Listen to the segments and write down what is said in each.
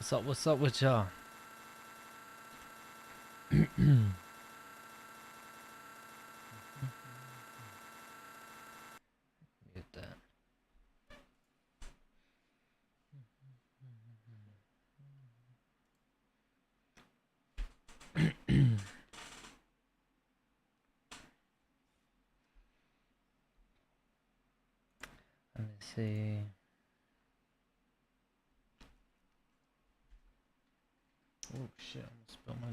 What's up with y'all? Get that. Let me see. Oh shit, I almost spilled my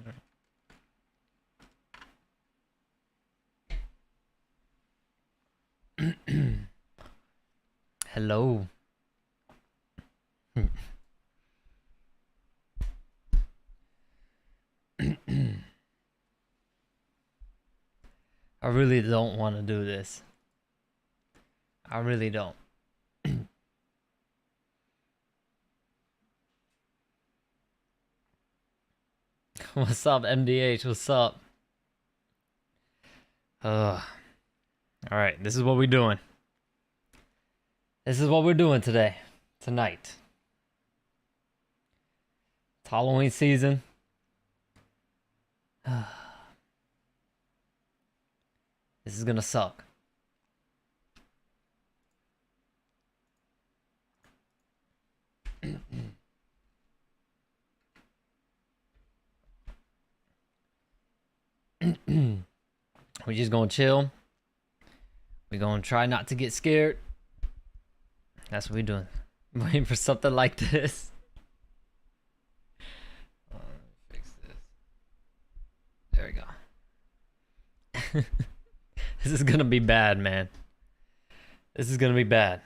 drink. Hello. I really don't want to do this. I really don't. What's up, MDH? What's up? Alright, this is what we're doing. This is what we're doing today. Tonight. It's Halloween season. This is gonna suck. We're just gonna chill. We're gonna try not to get scared. That's what we're doing. Waiting for something like this. Let me fix this. There we go. This is gonna be bad, man. This is gonna be bad.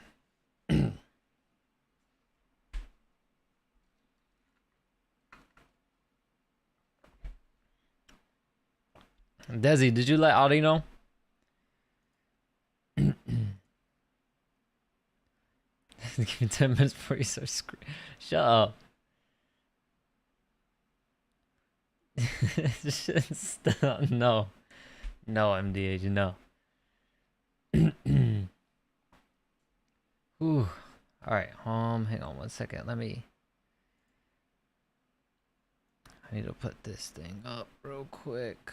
Desi, did you let Audie know? Give me 10 minutes before you start screaming. Shut up. No. No, MDH, no. Ooh. Alright, hang on one second. I need to put this thing up real quick.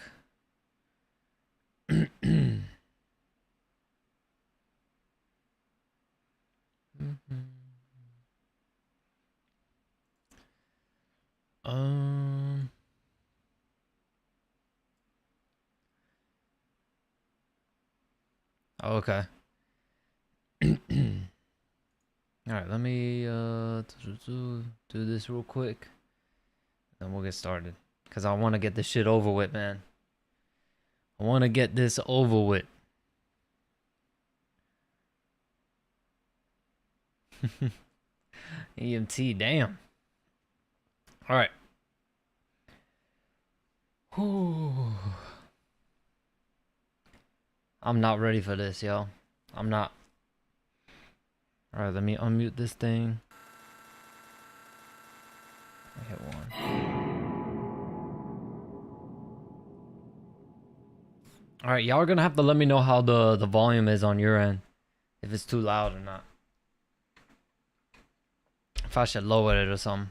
Okay. Alright, let me do this real quick. Then we'll get started. Cause I wanna get this shit over with, man. I wanna get this over with. EMT, damn. Alright. I'm not ready for this, yo. I'm not. Alright, let me unmute this thing. I hit one. Alright, y'all are gonna have to let me know how the volume is on your end. If it's too loud or not. If I should lower it or something.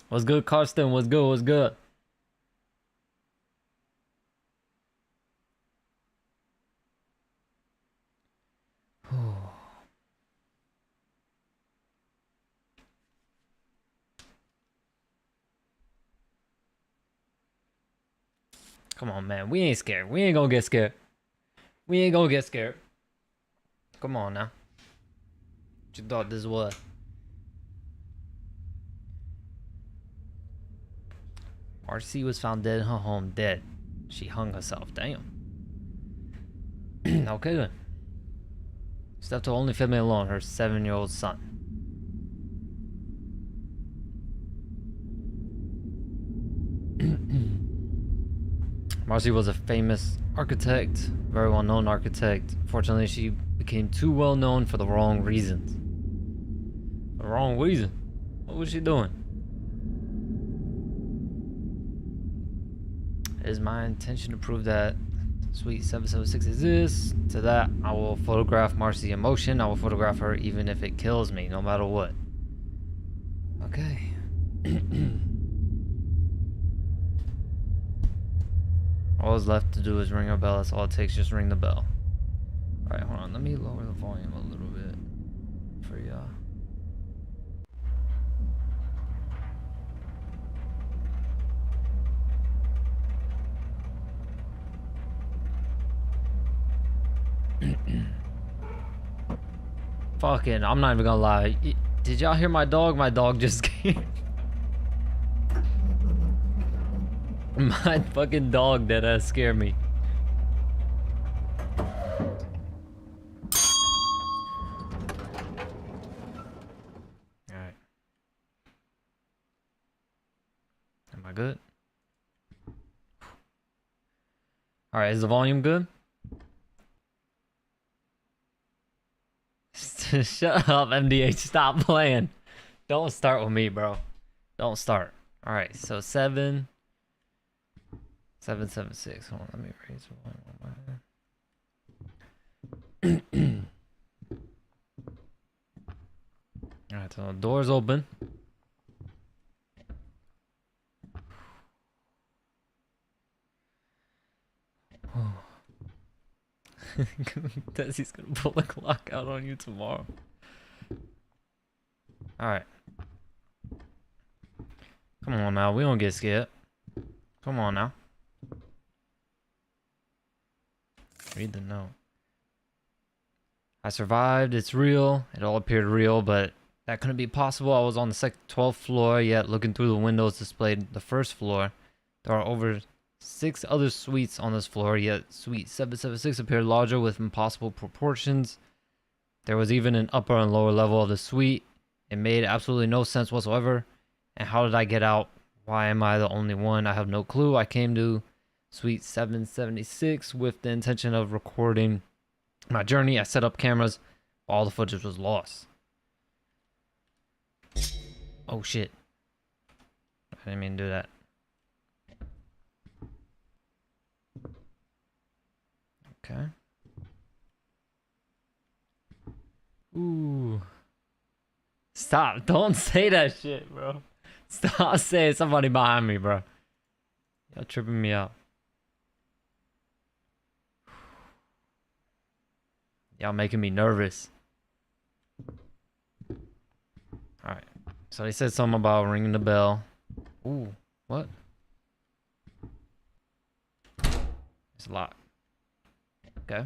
What's good, Karsten? What's good? What's good? Come on, man. We ain't scared. We ain't gonna get scared. We ain't gonna get scared. Come on now. What you thought this was? Marcy was found dead in her home, dead. She hung herself. Damn. Okay then. She left her only family alone, her 7-year-old son. Marcy was a famous architect, very well-known architect. Fortunately, she became too well-known for the wrong reasons. The wrong reason? What was she doing? is my intention to prove that Suite 776 exists. To that, I will photograph Marcy in motion. I will photograph her even if it kills me, no matter what. Okay. All is left to do is ring a bell. That's all it takes. Just ring the bell. Alright, hold on. Let me lower the volume a little bit for y'all. Fucking, I'm not even gonna lie. Did y'all hear my dog? My dog just came. My fucking dog that scared me. Alright. Am I good? Alright, is the volume good? Shut up, MDH. Stop playing. Don't start with me, bro. Don't start. Alright, so 776. Hold on, let me raise the volume. Alright, so the door's open. Desi's gonna pull the clock out on you tomorrow. Alright. Come on now, we don't get scared. Come on now. Read the note. I survived, it's real. It all appeared real, but that couldn't be possible. I was on the 12th floor, yet looking through the windows displayed the first floor. There are over 6 other suites on this floor, yet Suite 776 appeared larger with impossible proportions. There was even an upper and lower level of the suite. It made absolutely no sense whatsoever. And how did I get out? Why am I the only one? I have no clue. I came to Suite 776 with the intention of recording my journey. I set up cameras. All the footage was lost. Oh shit. I didn't mean to do that. Okay. Ooh. Stop. Don't say that shit, bro. Stop saying somebody behind me, bro. Y'all tripping me out. Y'all making me nervous. Alright. So they said something about ringing the bell. Ooh. What? It's locked. Okay.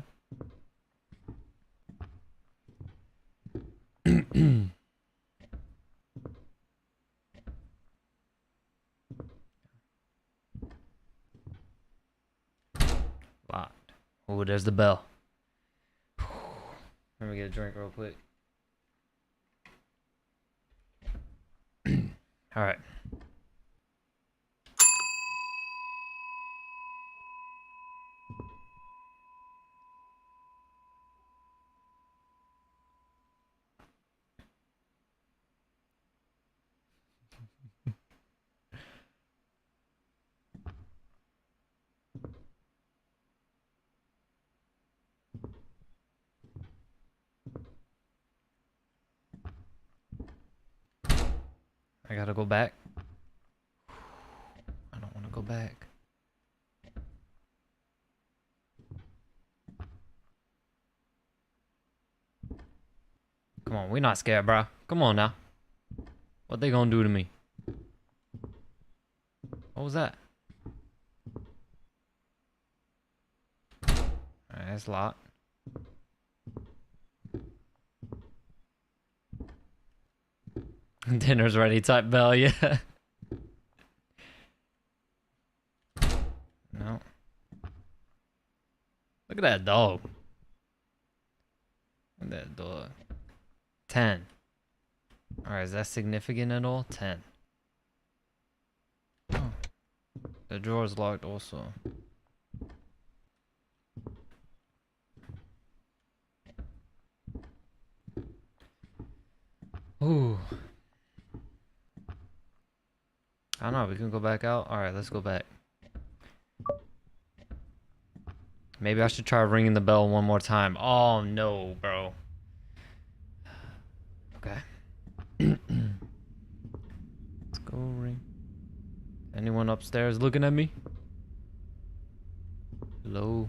Locked. Oh, there's the bell. Let me get a drink real quick. All right. I gotta go back. I don't want to go back. Come on, we're not scared, bro. Come on now. What they gonna do to me? What was that? Alright, that's locked. Dinner's ready type bell, yeah. No. Look at that dog. Look at that dog. 10. Alright, is that significant at all? 10. Oh. The drawer's locked also. Ooh. I don't know, we can go back out. Alright, let's go back. Maybe I should try ringing the bell one more time. Oh no, bro. Okay. Let's go ring. Anyone upstairs looking at me? Hello?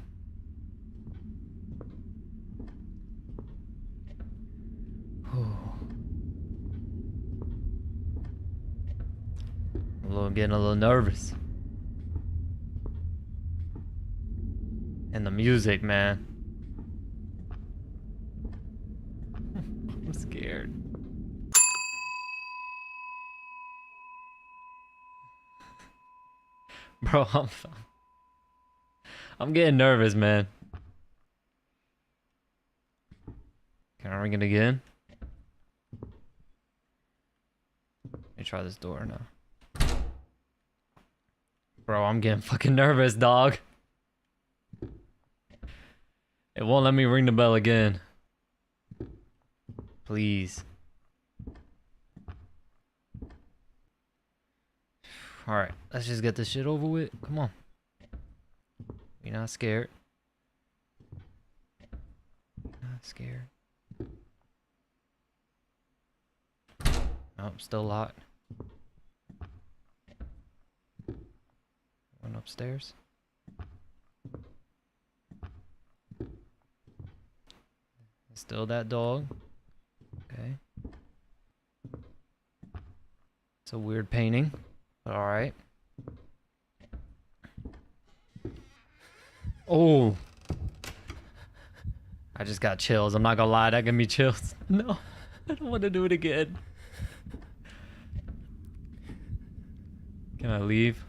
Getting a little nervous. And the music, man. I'm scared. Bro, I'm getting nervous, man. Can I ring it again? Let me try this door now. Bro, I'm getting fucking nervous, dog. It won't let me ring the bell again. Please. Alright, let's just get this shit over with. Come on. You're not scared. Not scared. Nope, still locked. One upstairs. Still that dog. Okay. It's a weird painting, but alright. Oh! I just got chills. I'm not gonna lie, that gave me chills. No, I don't want to do it again. Can I leave?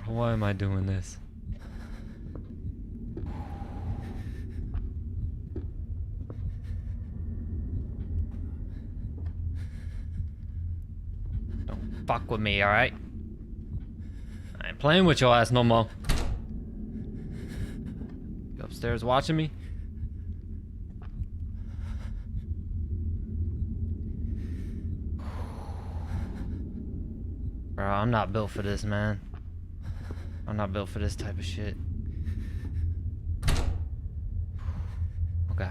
Why am I doing this? Don't fuck with me, alright? I ain't playing with your ass no more. You upstairs watching me? Bro, I'm not built for this, man. I'm not built for this type of shit. Okay.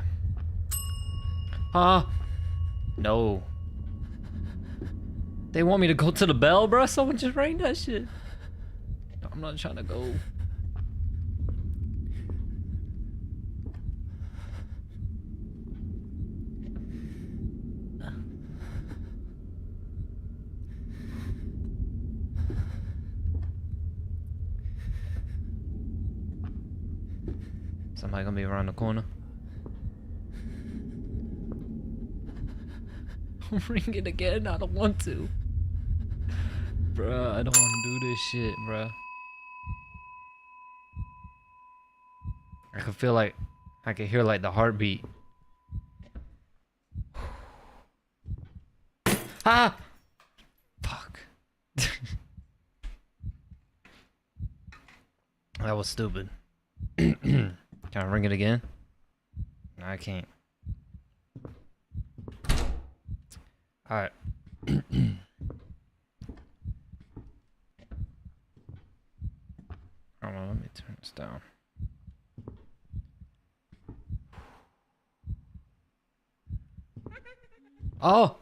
Huh? No. They want me to go to the bell, bro? Someone just rang that shit. I'm not trying to go. Somebody gonna be around the corner. Ring it again? I don't want to. Bruh, I don't want to do this shit, bruh. I can feel like, I can hear like the heartbeat. Ah! Fuck. That was stupid. Can I ring it again? No, I can't. Alright. Hold on, let me turn this down. Oh!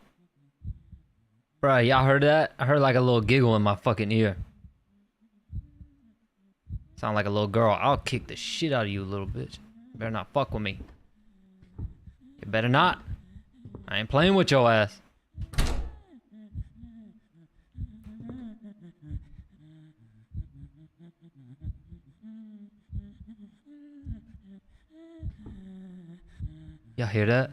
Bruh, y'all heard that? I heard like a little giggle in my fucking ear. Sound like a little girl. I'll kick the shit out of you, little bitch. You better not fuck with me. You better not. I ain't playing with your ass. Y'all hear that?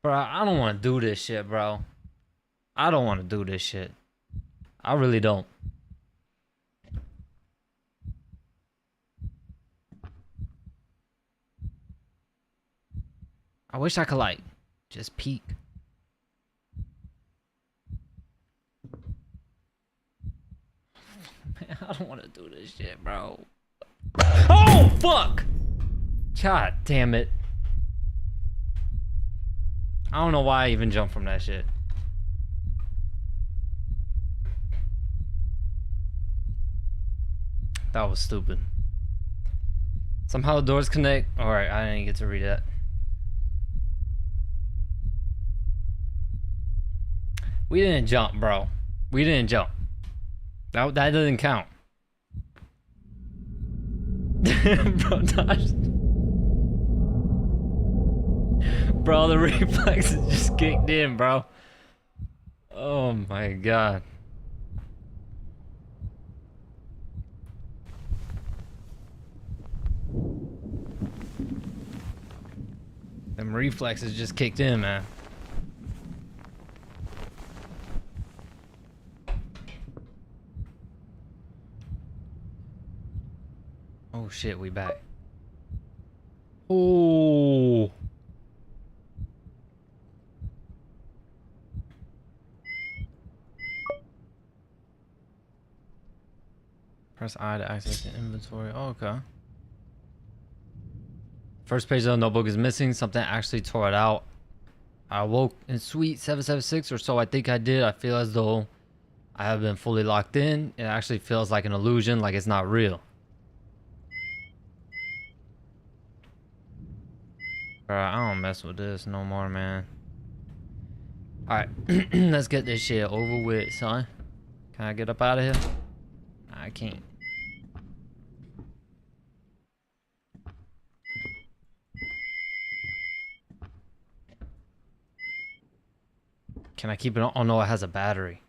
Bro, I don't want to do this shit, bro. I don't want to do this shit. I really don't. I wish I could, like, just peek. Man, I don't want to do this shit, bro. Oh, fuck! God damn it. I don't know why I even jumped from that shit. That was stupid. Somehow the doors connect. Alright, I didn't get to read that. We didn't jump, bro. We didn't jump. That doesn't count. Bro, Josh. Bro, the reflexes just kicked in, bro. Oh my god. Them reflexes just kicked in, man. Oh shit, we back. Oh. Press I to access the inventory. Oh, okay. First page of the notebook is missing. Something actually tore it out. I woke in suite 776 or so. I think I did. I feel as though I have been fully locked in. It actually feels like an illusion, like it's not real. Bro, I don't mess with this no more, man. Alright, let's get this shit over with, son. Can I get up out of here? I can't. Can I keep it on? Oh no, it has a battery.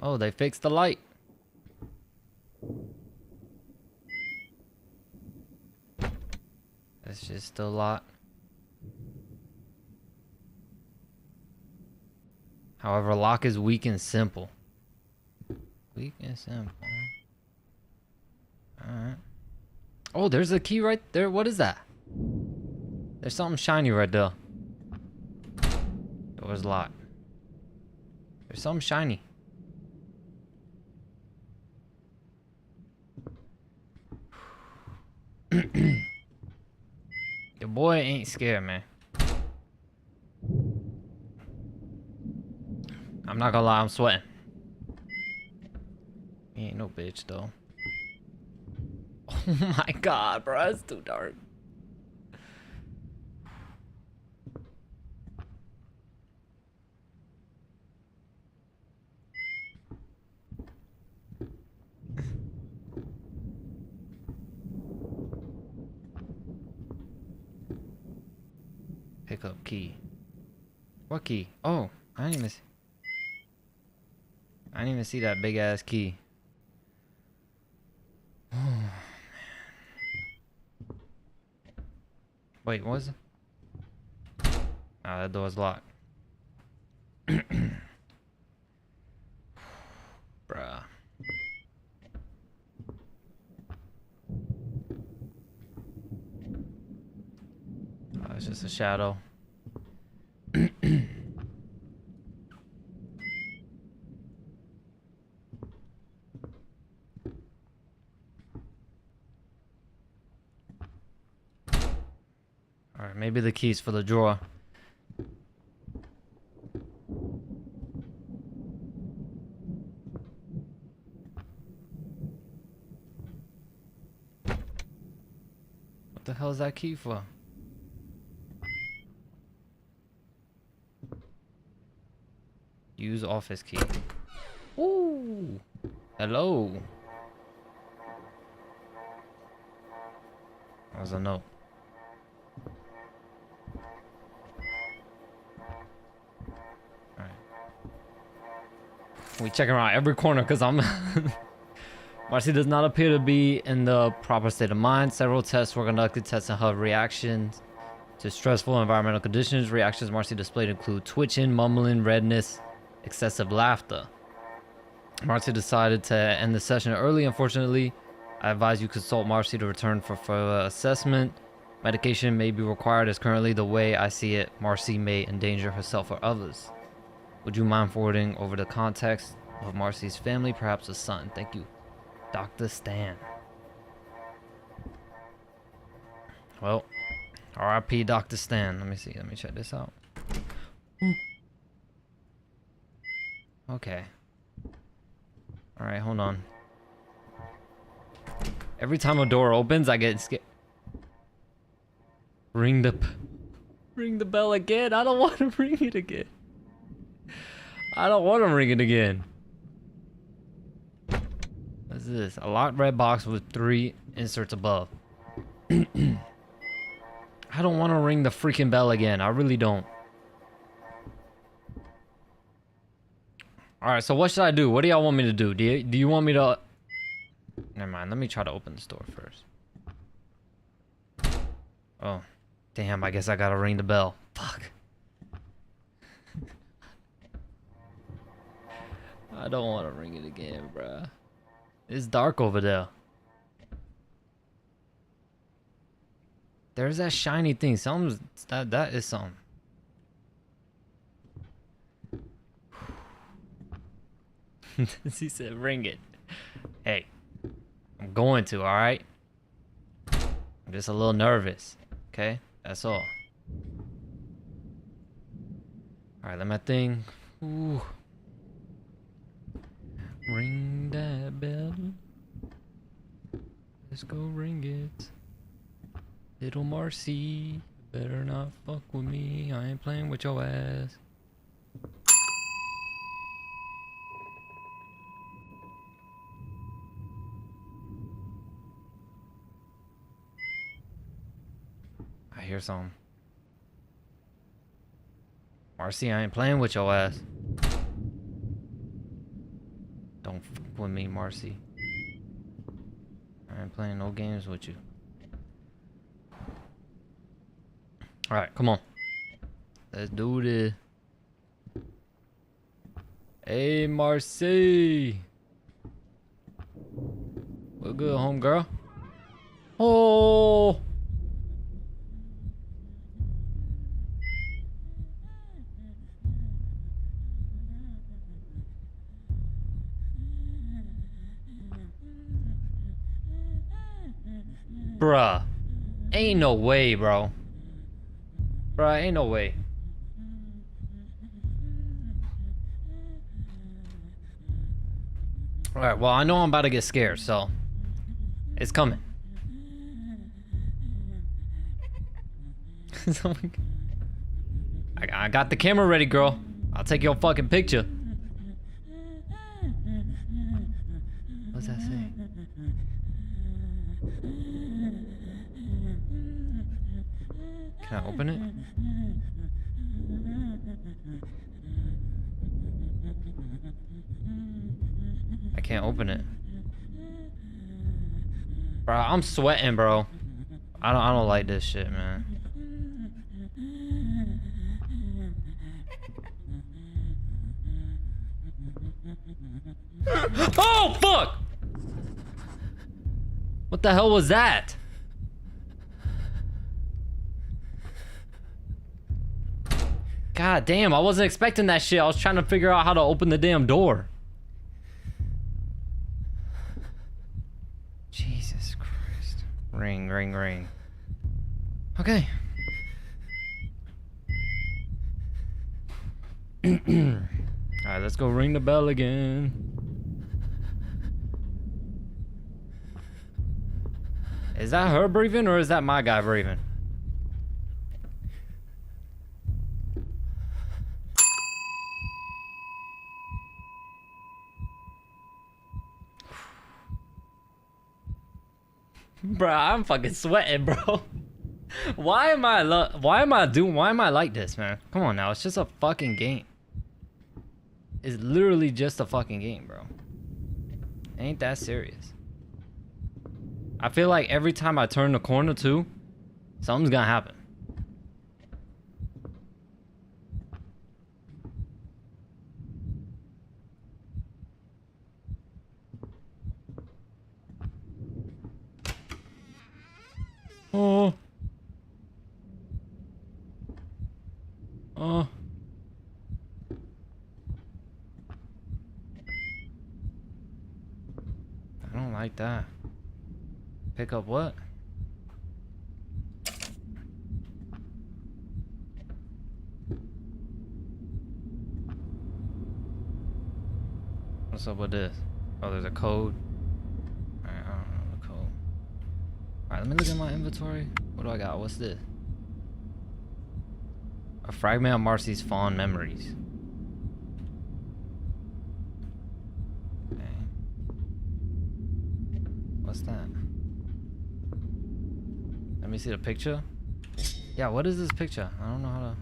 Oh, they fixed the light. That's just still locked. However, lock is weak and simple. Weak and simple. Alright. Oh, there's a key right there. What is that? There's something shiny right there. Door's locked. There's something shiny. Your boy ain't scared, man. I'm not gonna lie, I'm sweating. He ain't no bitch, though. Oh my god, bro, it's too dark. Pick up key. What key? Oh, I didn't even see that big ass key. Oh, man. Wait, what was it? Ah, that door's locked. Bruh. Oh, it's just a shadow. Alright, maybe the key's for the drawer. What the hell is that key for? Use office key. Ooh. Hello. That was a note. Alright. We checking around every corner because I'm... Marcy does not appear to be in the proper state of mind. Several tests were conducted testing her reactions to stressful environmental conditions. Reactions Marcy displayed include twitching, mumbling, redness, excessive laughter. Marcy decided to end the session early. Unfortunately, I advise you consult Marcy to return for further assessment. Medication may be required as currently the way I see it, Marcy may endanger herself or others. Would you mind forwarding over the context of Marcy's family, perhaps a son? Thank you, Dr. Stan. Well, R.I.P. Dr. Stan. Let me see. Let me check this out. Ooh. Okay. Alright, hold on. Every time a door opens, I get scared. Ring the bell again. I don't want to ring it again. I don't want to ring it again. What's this? A locked red box with 3 inserts above. I don't want to ring the freaking bell again. I really don't. Alright, so what should I do? What do y'all want me to do? Do you want me to... Never mind. Let me try to open this door first. Oh. Damn, I guess I gotta ring the bell. Fuck. I don't want to ring it again, bruh. It's dark over there. There's that shiny thing. That is something. He said, ring it. Hey, I'm going to, alright? I'm just a little nervous. Okay? That's all. Alright, let my thing. Ooh. Ring that bell. Let's go ring it. Little Marcy, better not fuck with me. I ain't playing with your ass. I hear something. Marcy, I ain't playing with your ass. Don't fuck with me, Marcy. I ain't playing no games with you. Alright, come on. Let's do this. Hey, Marcy. What good, homegirl? Oh! Bruh. Ain't no way, bro. Bruh, ain't no way. Alright, well, I know I'm about to get scared, so... It's coming. I got the camera ready, girl. I'll take your fucking picture. What's that say? Can I open it? I can't open it. Bro, I'm sweating, bro. I don't like this shit, man. Oh, fuck! What the hell was that? God damn, I wasn't expecting that shit. I was trying to figure out how to open the damn door. Jesus Christ. Ring, ring, ring. Okay. Alright, let's go ring the bell again. Is that her breathing or is that my guy breathing? Bro, I'm fucking sweating, bro. Why am I like this, man? Come on now, it's just a fucking game. It's literally just a fucking game, bro. Ain't that serious. I feel like every time I turn the corner too, something's gonna happen. Oh. Oh. I don't like that. Pick up what? What's up with this? Oh, there's a code. Alright, I don't know the code. Alright, let me look at my inventory. What do I got? What's this? A fragment of Marcy's fond memories. Okay. What's that? Let me see the picture. Yeah, what is this picture? I don't know how to...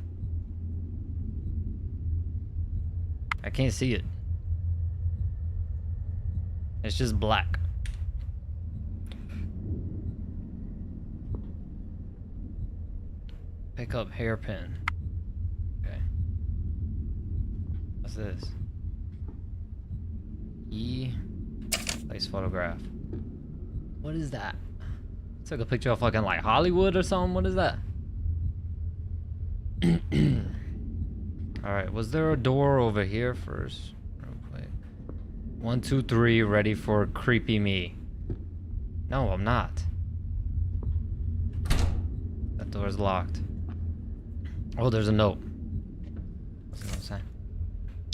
I can't see it. It's just black. Pick up hairpin. Okay. What's this? Place photograph. What is that? Took a picture of fucking like Hollywood or something. What is that? Alright, was there a door over here first? Real quick. 1, 2, 3, ready for creepy me. No, I'm not. That door's locked. Oh, there's a note. What's the note say?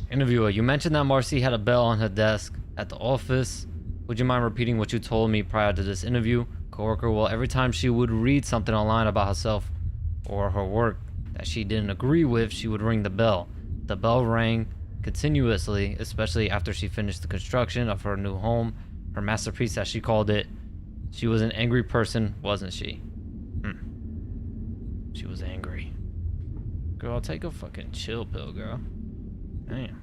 Interviewer, you mentioned that Marcy had a bell on her desk at the office. Would you mind repeating what you told me prior to this interview? Coworker, well, every time she would read something online about herself or her work that she didn't agree with, she would ring the bell. The bell rang continuously, especially after she finished the construction of her new home, her masterpiece as she called it. She was an angry person, wasn't she? She was angry. Girl, take a fucking chill pill, girl. Damn.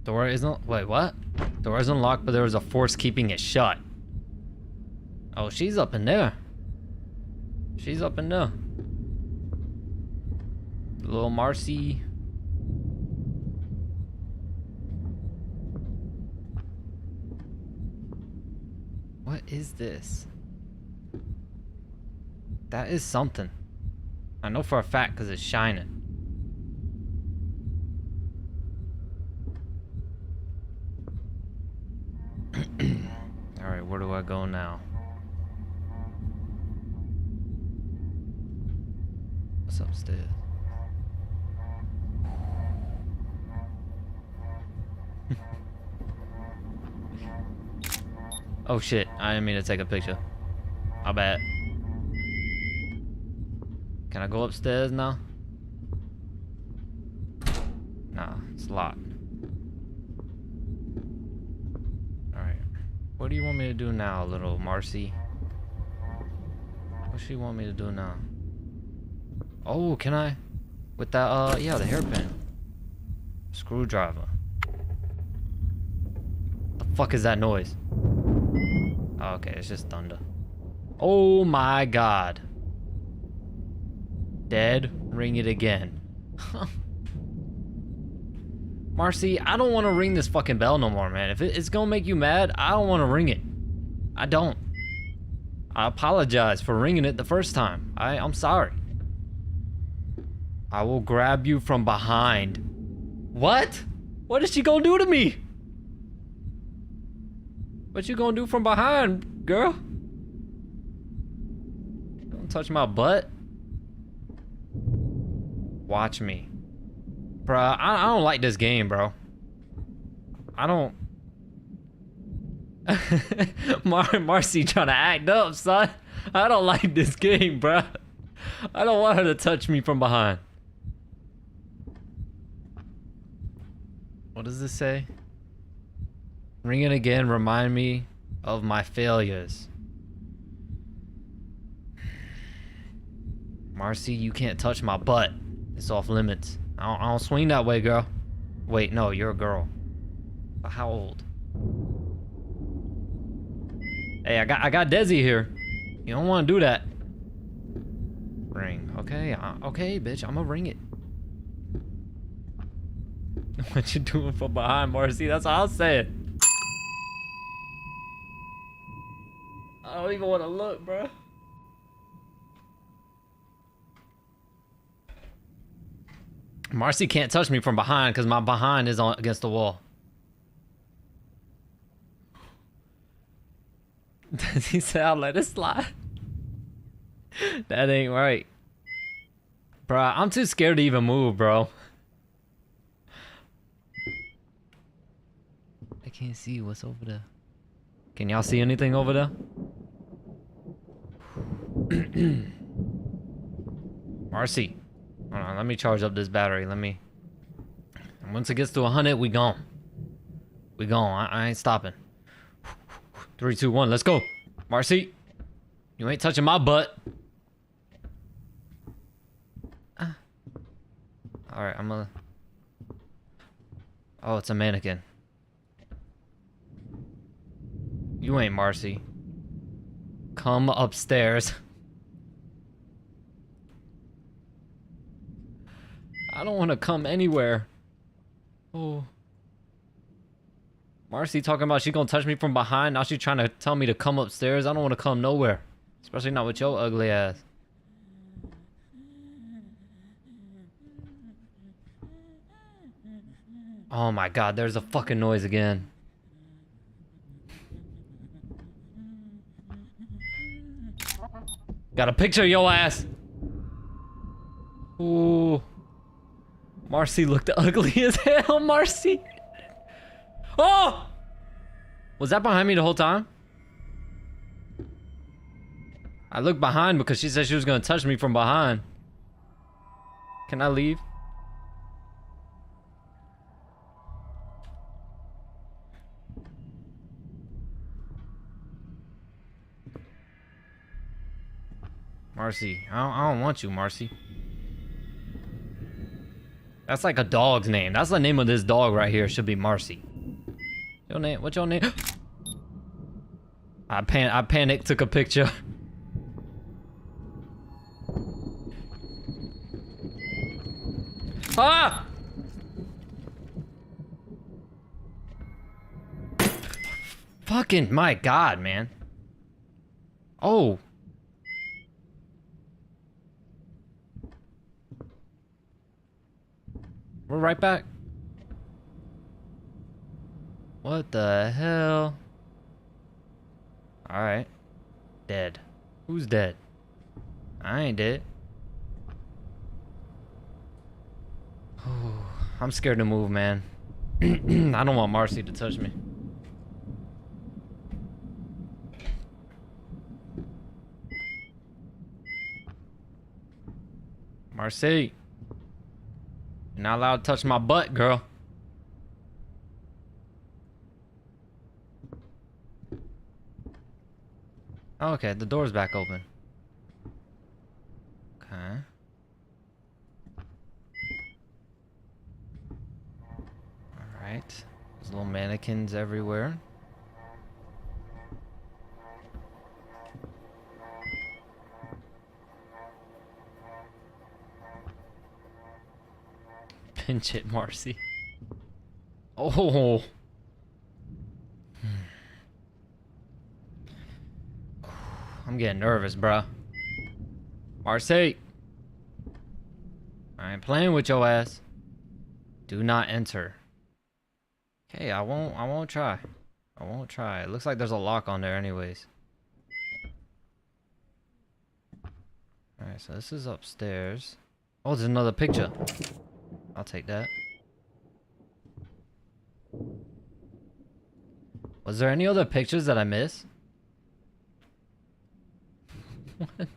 Door isn't... Wait, what? Door isn't locked, but there was a force keeping it shut. Oh, she's up in there. She's up in there. Little Marcy. What is this? That is something. I know for a fact because it's shining. Alright, where do I go now? What's upstairs? Oh shit, I didn't mean to take a picture. My bad. Can I go upstairs now? Nah, it's locked. Alright. What do you want me to do now, little Marcy? What she want me to do now? Oh, can I? With that, yeah, the hairpin. Screwdriver. The fuck is that noise? Oh, okay, it's just thunder. Oh my god. Dead, ring it again. Marcy, I don't want to ring this fucking bell no more, man. If it's gonna make you mad, I don't want to ring it. I don't. I apologize for ringing it the first time. I'm sorry. I will grab you from behind. What? What is she gonna do to me? What you gonna do from behind, girl? Don't touch my butt. Watch me. Bruh, I don't like this game, bro. I don't... Marcy trying to act up, son. I don't like this game, bruh. I don't want her to touch me from behind. What does this say? Ring it again, remind me of my failures. Marcy, you can't touch my butt. It's off limits. I don't swing that way, girl. Wait, no, you're a girl. But how old? Hey, I got Desi here. You don't want to do that. Ring. Okay, okay, bitch. I'm gonna ring it. What you doing from behind, Marcy? That's all I'll say. I don't even want to look, bro. Marcy can't touch me from behind because my behind is on against the wall. Does he say I'll let it slide? That ain't right. Bruh, I'm too scared to even move, bro. I can't see what's over there. Can y'all see anything over there? Marcy. Hold on, let me charge up this battery. Let me... Once it gets to 100, we gone. We gone. I ain't stopping. 3, 2, 1, let's go. Marcy. You ain't touching my butt. Alright, I'm gonna... Oh, it's a mannequin. You ain't Marcy. Come upstairs. I don't want to come anywhere. Oh. Marcy talking about she gonna touch me from behind. Now she trying to tell me to come upstairs. I don't want to come nowhere. Especially not with your ugly ass. Oh my god, there's a fucking noise again. Got a picture of your ass. Ooh. Marcy looked ugly as hell, Marcy. Oh! Was that behind me the whole time? I looked behind because she said she was gonna touch me from behind. Can I leave? Marcy. I don't want you, Marcy. That's like a dog's name. That's the name of this dog right here. Should be Marcy. Your name? What's your name? I panicked, took a picture. Ah! Fucking my god, man. Oh. We're right back. What the hell? Alright. Dead. Who's dead? I ain't dead. I'm scared to move, man. I don't want Marcy to touch me. Marcy. You're not allowed to touch my butt, girl. Oh, okay, the door's back open. Okay. Alright. There's little mannequins everywhere. Pinch it, Marcy. Oh. I'm getting nervous, bruh. Marcy. I ain't playing with your ass. Do not enter. Okay, I won't try. I won't try. It looks like there's a lock on there anyways. Alright, so this is upstairs. Oh, there's another picture. I'll take that. Was there any other pictures that I missed? What?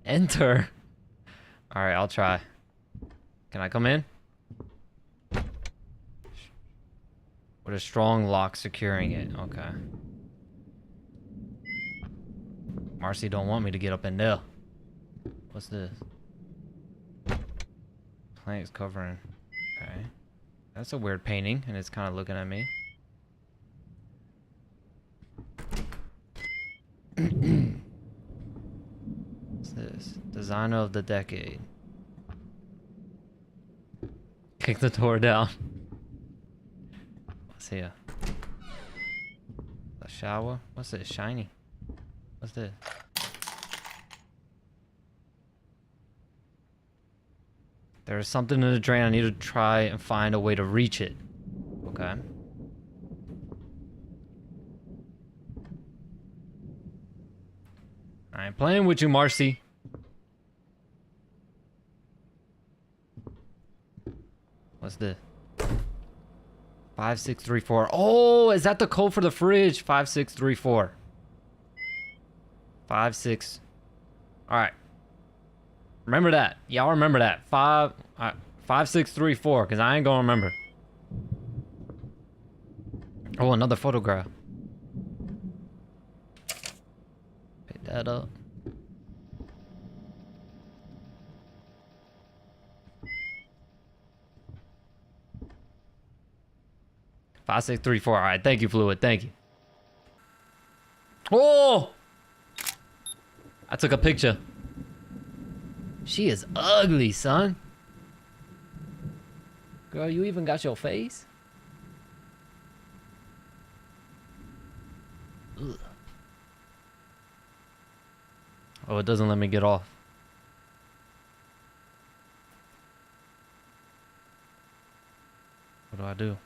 Enter. Alright, I'll try. Can I come in? With a strong lock securing it. Okay. Marcy don't want me to get up in there. What's this? Plank's covering. Okay. That's a weird painting, and it's kind of looking at me. What's this? Designer of the decade. Kick the door down. What's here? A shower? What's this? Shiny. What's this? There's something in the drain. I need to try and find a way to reach it. Okay. I I ain't playing with you, Marcy. What's this? 5634. Oh, is that the code for the fridge? 5634. 56. All right. Remember that. Y'all remember that. 5634, because I ain't gonna remember. Oh, another photograph. Pick that up. Five, 6, 3, 4. All right, thank you, Fluid. Thank you. Oh! I took a picture. She is ugly, son. Girl, you even got your face? Ugh. Oh, it doesn't let me get off. What do I do?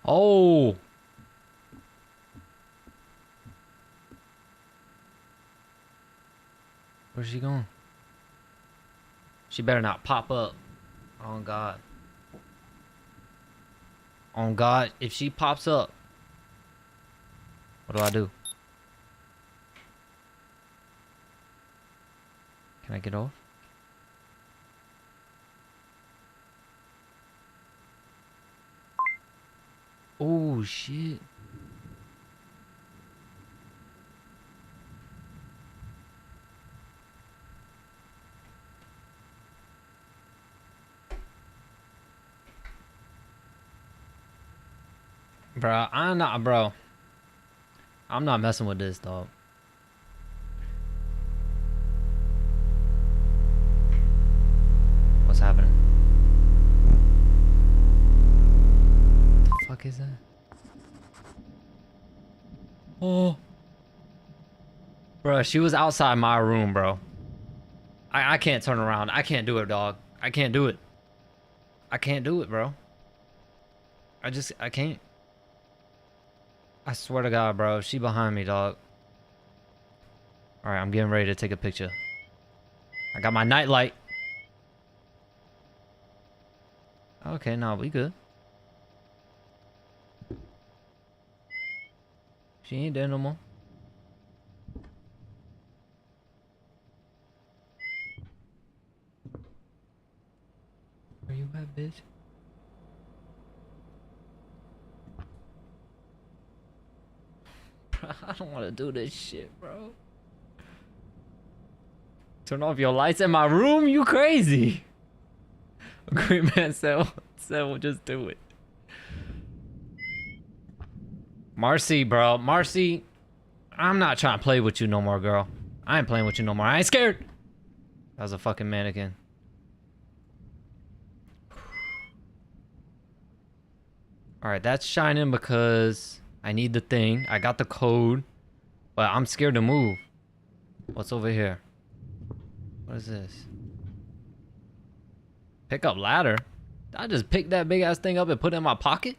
Oh! Where's she going? She better not pop up. Oh, God. On God, if she pops up, what do I do? Can I get off? Oh, shit. Bro, I'm not messing with this, dog. What's happening? What the fuck is that? Oh. Bro, she was outside my room, bro. I can't turn around. I can't do it, dog. I can't do it. I can't do it, bro. I can't. I swear to God, bro. She behind me, dog. Alright, I'm getting ready to take a picture. I got my night light. Okay, nah, we good. She ain't there no more. Where you at, bitch? Bro, I don't want to do this shit, bro. Turn off your lights in my room? You crazy. A great man said we'll just do it. Marcy, bro. Marcy, I'm not trying to play with you no more, girl. I ain't playing with you no more. I ain't scared. That was a fucking mannequin. Alright, that's shining because I need the thing. I got the code. But I'm scared to move. What's over here? What is this? Pick up ladder? Did I just pick that big ass thing up and put it in my pocket?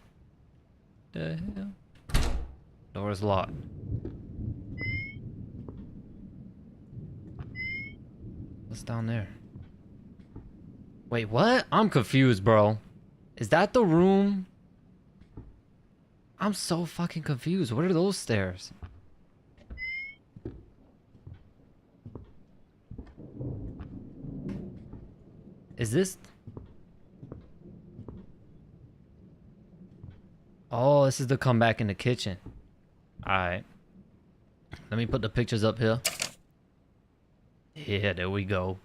The hell? Door is locked. What's down there? Wait, what? I'm confused, bro. Is that the room? I'm so fucking confused. What are those stairs? Is this... Oh, this is the comeback in the kitchen. Alright. Let me put the pictures up here. Yeah, there we go.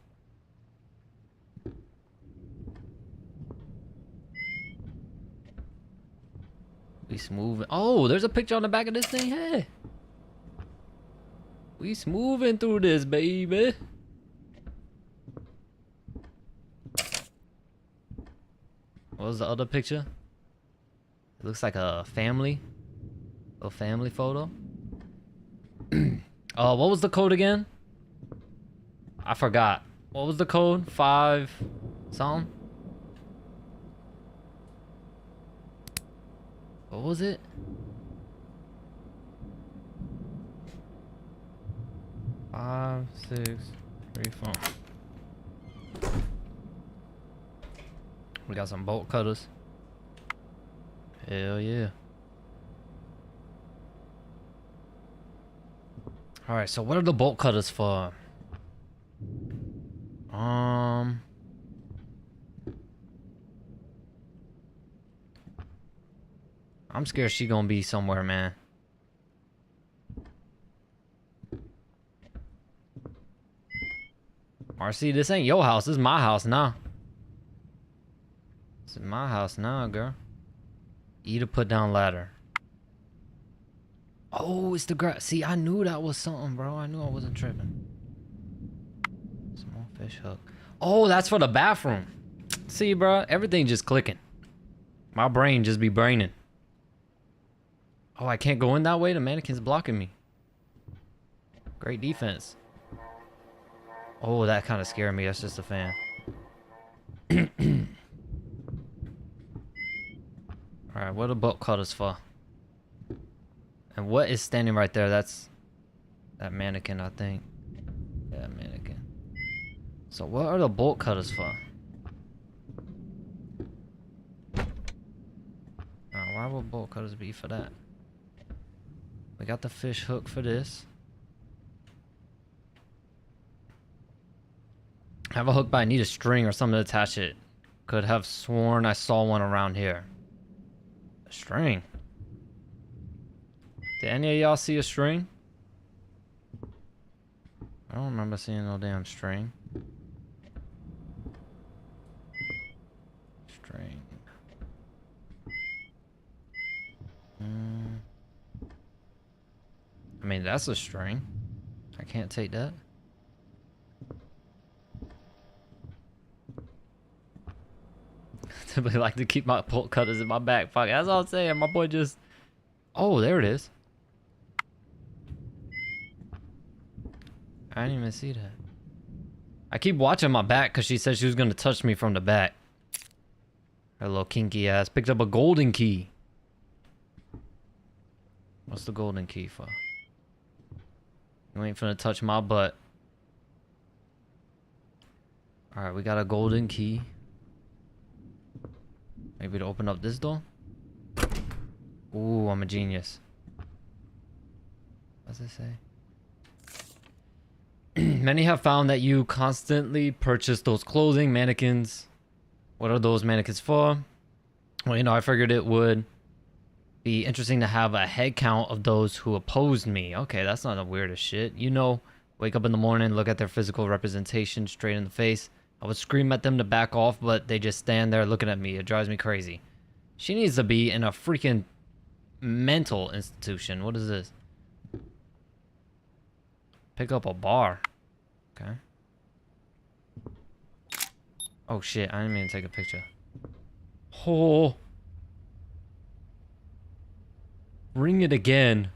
We smoothing. Oh, there's a picture on the back of this thing. Hey. We smoothing through this, baby. What was the other picture? It looks like a family photo. What was the code again? I forgot. What was the code? 5 something? What was it? 5, 6, 3, 4. We got some bolt cutters. Hell yeah. Alright, so what are the bolt cutters for? I'm scared she gonna be somewhere, man. RC, this ain't your house. This is my house now. This is my house now, girl. E to put down ladder. Oh, it's the grass. See, I knew that was something, bro. I knew I wasn't tripping. Small fish hook. Oh, that's for the bathroom. See, bro, everything just clicking. My brain just be braining. Oh, I can't go in that way? The mannequin's blocking me. Great defense. Oh, that kind of scared me. That's just a fan. Alright, what are bolt cutters for? And what is standing right there? That's that mannequin, I think. Yeah, mannequin. So what are the bolt cutters for? Why would bolt cutters be for that? We got the fish hook for this. I have a hook, but I need a string or something to attach it. Could have sworn I saw one around here. A string? Did any of y'all see a string? I don't remember seeing no damn string. String. I mean, that's a string. I can't take that. Typically like to keep my bolt cutters in my back pocket. That's all I'm saying. My boy just... Oh, there it is. I didn't even see that. I keep watching my back because she said she was going to touch me from the back. Her little kinky ass. Picked up a golden key. What's the golden key for? You ain't finna touch my butt. Alright, we got a golden key. Maybe to open up this door? Ooh, I'm a genius. What's it say? Many have found that you constantly purchase those clothing mannequins. What are those mannequins for? Well, you know, I figured it would be interesting to have a head count of those who opposed me. Okay, that's not the weirdest shit. You know, wake up in the morning, look at their physical representation straight in the face. I would scream at them to back off, but they just stand there looking at me. It drives me crazy. She needs to be in a freaking mental institution. What is this? Pick up a bar. Okay. Oh shit, I didn't mean to take a picture. Oh. Ring it again.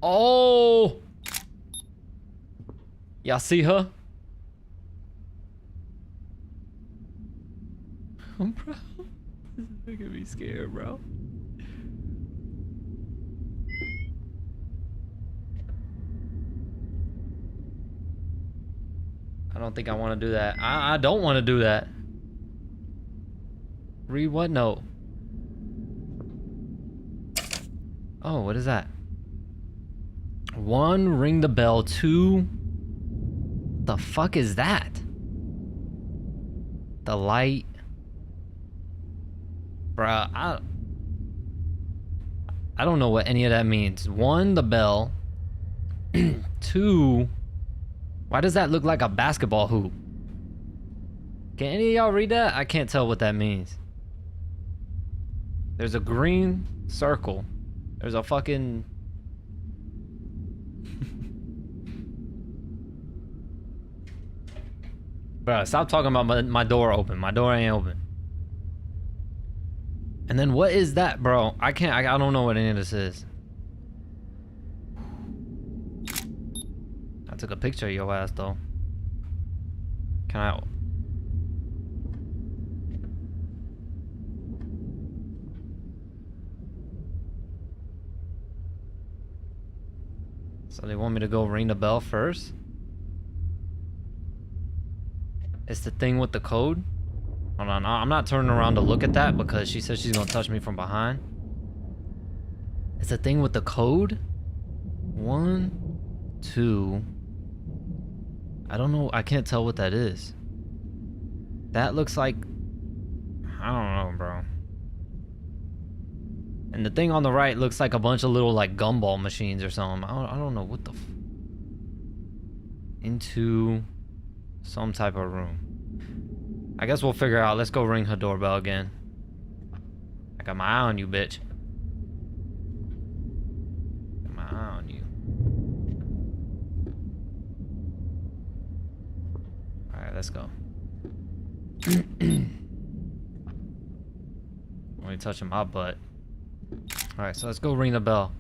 Oh. Y'all see her? Oh, bro. This is making me scared, bro. I don't think I want to do that. I don't want to do that. Read what note? Oh, what is that? 1, ring the bell. 2, the fuck is that? The light. Bruh, I don't know what any of that means. 1, the bell. 2, why does that look like a basketball hoop? Can any of y'all read that? I can't tell what that means. There's a green circle. There's a fucking... Bruh, stop talking about my door open. My door ain't open. And then what is that, bro? I don't know what any of this is. I took a picture of your ass, though. Can I... It's So they want me to go ring the bell first? It's the thing with the code? Hold on, I'm not turning around to look at that because she said she's gonna touch me from behind. It's the thing with the code? 1, 2. I don't know, I can't tell what that is. That looks like... I don't know, bro. And the thing on the right looks like a bunch of little like gumball machines or something. I don't know what the into some type of room. I guess we'll figure out. Let's go ring her doorbell again. I got my eye on you, bitch. Got my eye on you. Alright, let's go. Only touching my butt. Alright, so let's go ring the bell.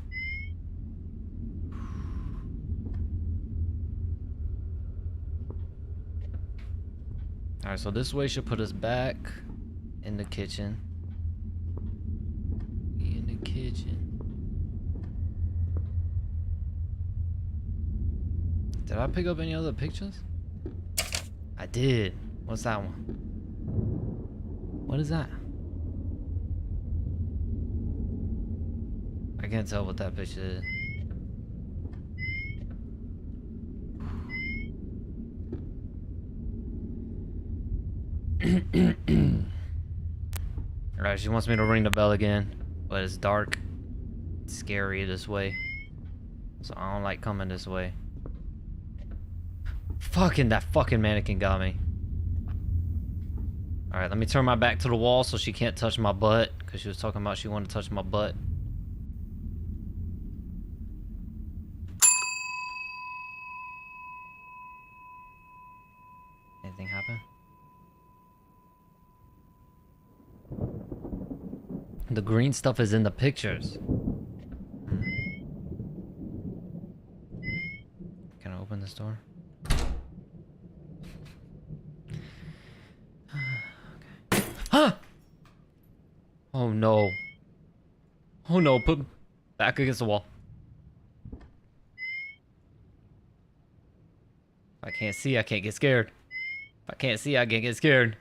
Alright, so this way should put us back in the kitchen. In the kitchen. Did I pick up any other pictures? I did. What's that one? What is that? I can't tell what that picture is. Alright, she wants me to ring the bell again, but it's dark. It's scary this way. So I don't like coming this way. That fucking mannequin got me. Alright, let me turn my back to the wall so she can't touch my butt, because she was talking about she wanted to touch my butt. Anything happen? The green stuff is in the pictures. Can I open this door? Okay. Huh! Oh no. Oh no, put back against the wall. If I can't see, I can't get scared. If I can't see, I can't get scared.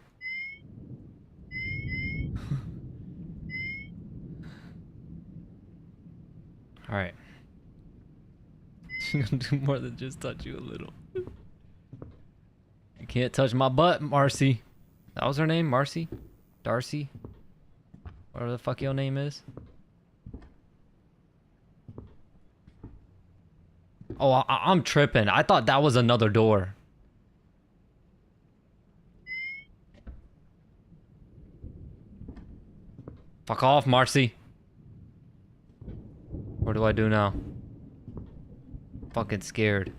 Alright. She's gonna do more than just touch you a little. You can't touch my butt, Marcy. That was her name? Marcy? Darcy? Whatever the fuck your name is. Oh, I'm tripping. I thought that was another door. Fuck off, Marcy. What do I do now? Fucking scared.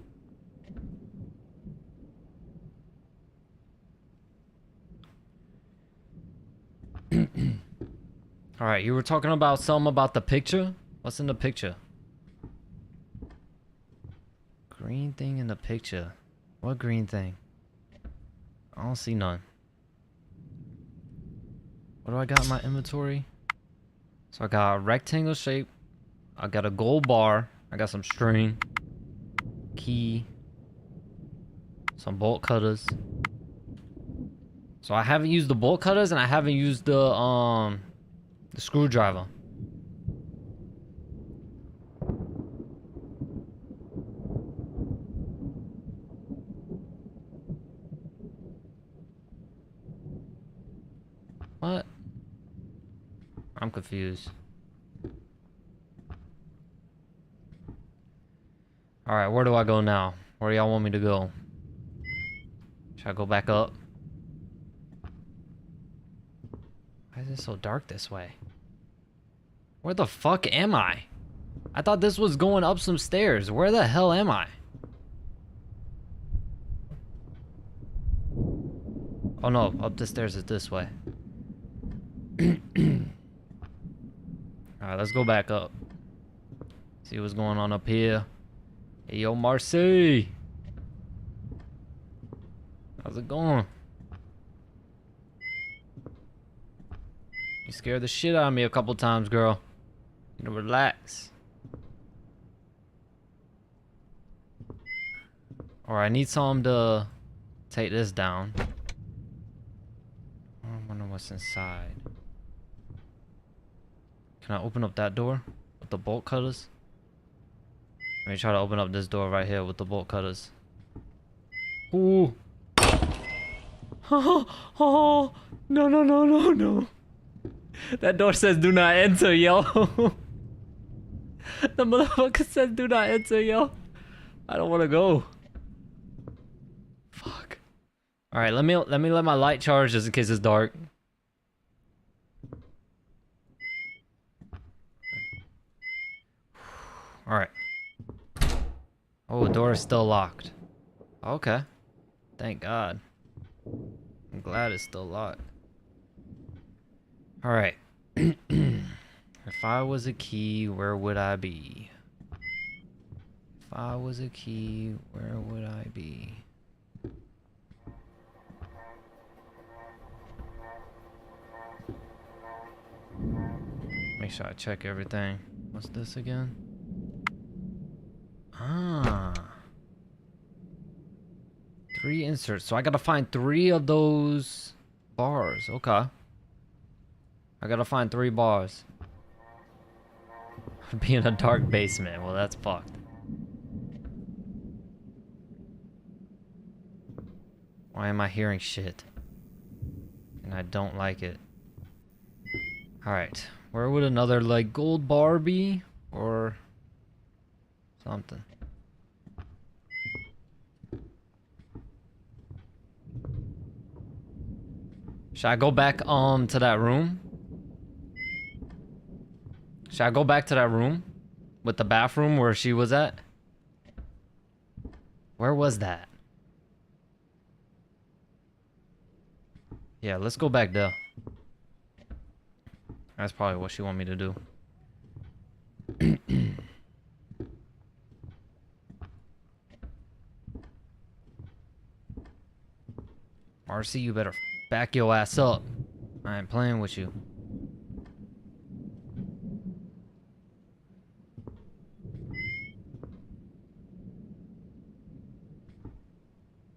Alright, you were talking about something about the picture? What's in the picture? Green thing in the picture. What green thing? I don't see none. What do I got in my inventory? So I got a rectangle shape. I got a gold bar. I got some string. Key. Some bolt cutters. So I haven't used the bolt cutters and I haven't used the screwdriver. What? I'm confused. Alright, where do I go now? Where do y'all want me to go? Should I go back up? Why is it so dark this way? Where the fuck am I? I thought this was going up some stairs. Where the hell am I? Oh no, up the stairs is this way. Alright, let's go back up. See what's going on up here. Hey, yo, Marcy. How's it going? You scared the shit out of me a couple times, girl. You know, relax. Or I need some to take this down. I wonder what's inside. Can I open up that door with the bolt cutters? Let me try to open up this door right here with the bolt cutters. Ooh. Oh, no, no, no, no, no. That door says do not enter, yo. The motherfucker says do not enter, yo. I don't want to go. Fuck. All right, let me let my light charge just in case it's dark. All right. Oh, the door is still locked. Okay. Thank God. I'm glad it's still locked. All right. If I was a key, where would I be? If I was a key, where would I be? Make sure I check everything. What's this again? Ah. 3 inserts. So I gotta find 3 of those bars. Okay. I gotta find 3 bars. Be in a dark basement. Well, that's fucked. Why am I hearing shit? And I don't like it. Alright. Where would another, like, gold bar be? Or something. Should I go back to that room? Should I go back to that room? With the bathroom where she was at? Where was that? Yeah, let's go back there. That's probably what she want me to do. Marcy, you better back your ass up. I ain't playing with you.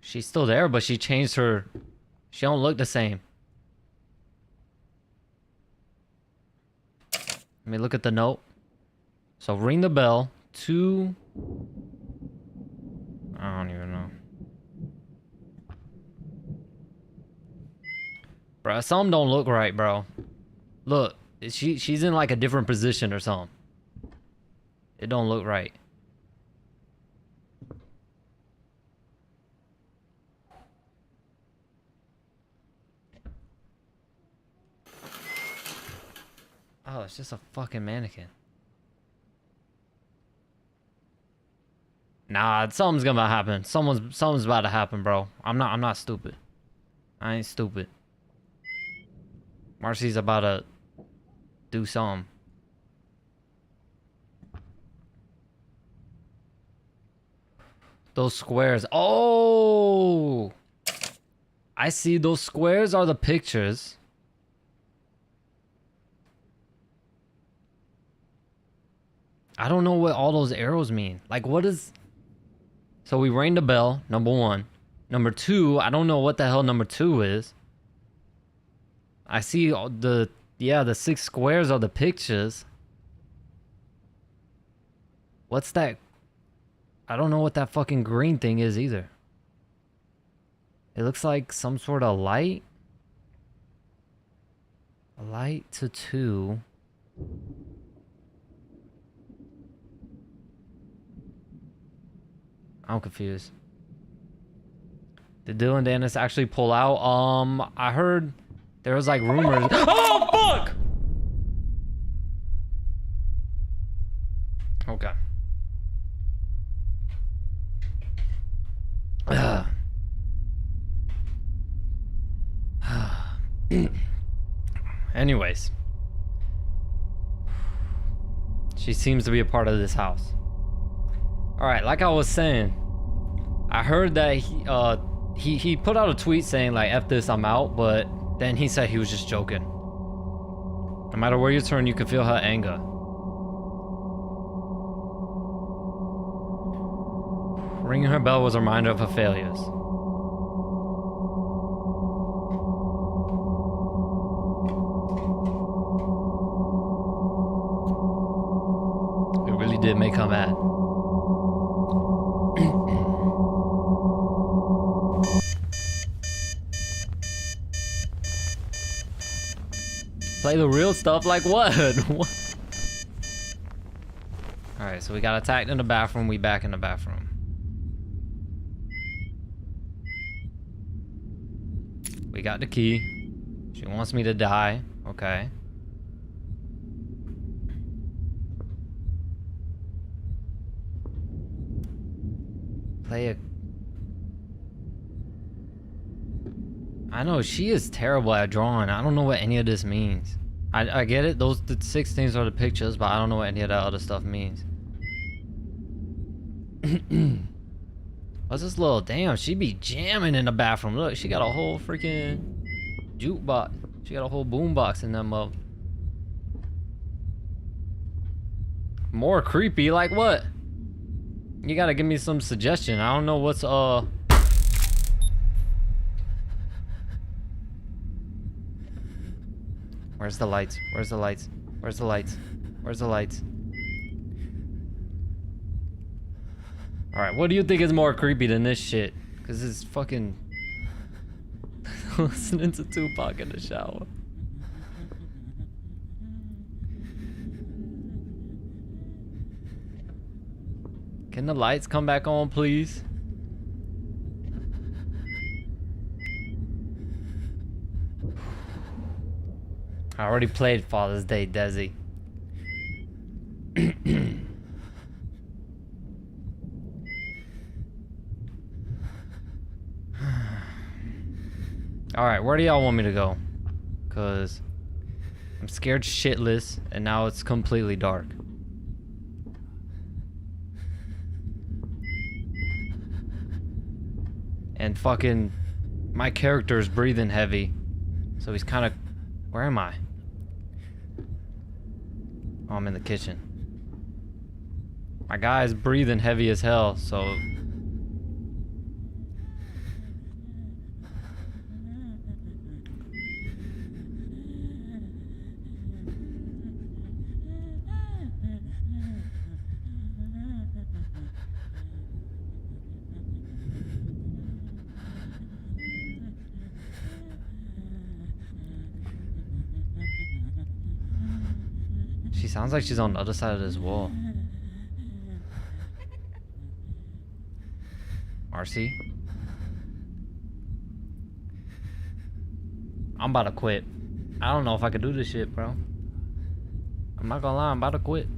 She's still there, but she changed her. She don't look the same. Let me look at the note. So ring the bell. 2. I don't even know. Bro, something don't look right, bro. Look, she's in like a different position or something. It don't look right. Oh, it's just a fucking mannequin. Nah, something's gonna happen. Something's about to happen, bro. I'm not stupid. I ain't stupid. Marcy's about to do something. Those squares. Oh! I see those squares are the pictures. I don't know what all those arrows mean. Like, what is... So we rang the bell, number 1. Number 2, I don't know what the hell number 2 is. I see all the... Yeah, the 6 squares are the pictures. What's that? I don't know what that fucking green thing is either. It looks like some sort of light. A light to 2. I'm confused. Did Dylan Dennis actually pull out? I heard there was like rumors. Oh fuck! Okay. Anyways. She seems to be a part of this house. Alright, like I was saying, I heard that he put out a tweet saying like F this, I'm out, but then he said he was just joking. No matter where you turn, you can feel her anger. Ringing her bell was a reminder of her failures. It really did make her mad. Play the real stuff like what? Alright, so we got attacked in the bathroom. We back in the bathroom. We got the key. She wants me to die. Okay. Play a... I know, she is terrible at drawing. I don't know what any of this means. I get it, the 6 things are the pictures, but I don't know what any of that other stuff means. What's this little... Damn, she be jamming in the bathroom. Look, she got a whole freaking jukebox. She got a whole boombox in that mug. More creepy, like what? You gotta give me some suggestion. I don't know what's Where's the lights? Where's the lights? Where's the lights? Where's the lights? Alright, what do you think is more creepy than this shit? Cause it's fucking listening to Tupac in the shower. Can the lights come back on, please? I already played Father's Day, Desi. Alright, where do y'all want me to go? Cause I'm scared shitless and now it's completely dark. And fucking my character is breathing heavy. So he's kinda... Where am I? Oh, I'm in the kitchen. My guy's breathing heavy as hell, so... She sounds like she's on the other side of this wall. Marcy? I'm about to quit. I don't know if I could do this shit, bro. I'm not gonna lie, I'm about to quit.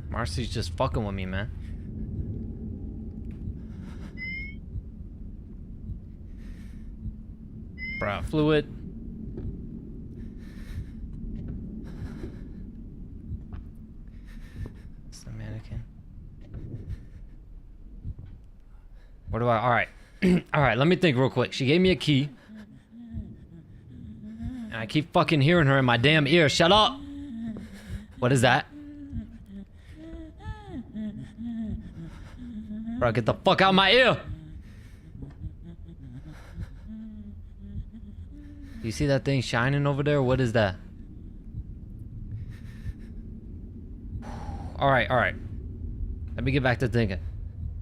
Marcy's just fucking with me, man. Bruh, fluid. It's the mannequin. What do I... Alright. Alright, let me think real quick. She gave me a key. And I keep fucking hearing her in my damn ear. Shut up! What is that? Bro, get the fuck out of my ear! You see that thing shining over there? What is that? Alright, alright. Let me get back to thinking.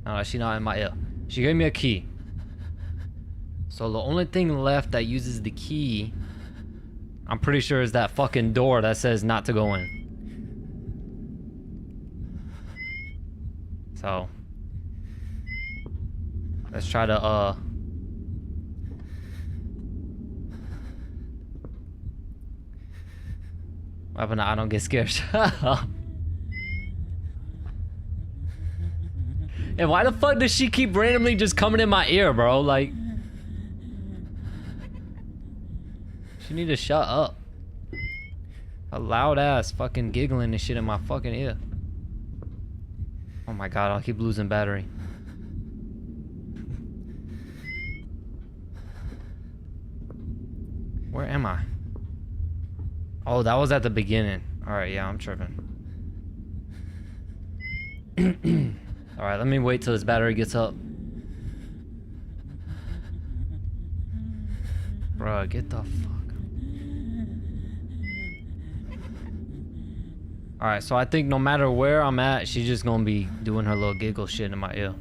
No, she's not in my ear. She gave me a key. So the only thing left that uses the key, I'm pretty sure, is that fucking door that says not to go in. So let's try to what happened to I don't get scared? Shut up. And why the fuck does she keep randomly just coming in my ear, bro? Like, she need to shut up. A loud ass fucking giggling and shit in my fucking ear. Oh my god, I'll keep losing battery. Where am I? Oh, that was at the beginning. Alright, yeah, I'm tripping. Alright, let me wait till his battery gets up. Bruh, get the fuck. Alright, so I think no matter where I'm at, she's just gonna be doing her little giggle shit in my ear.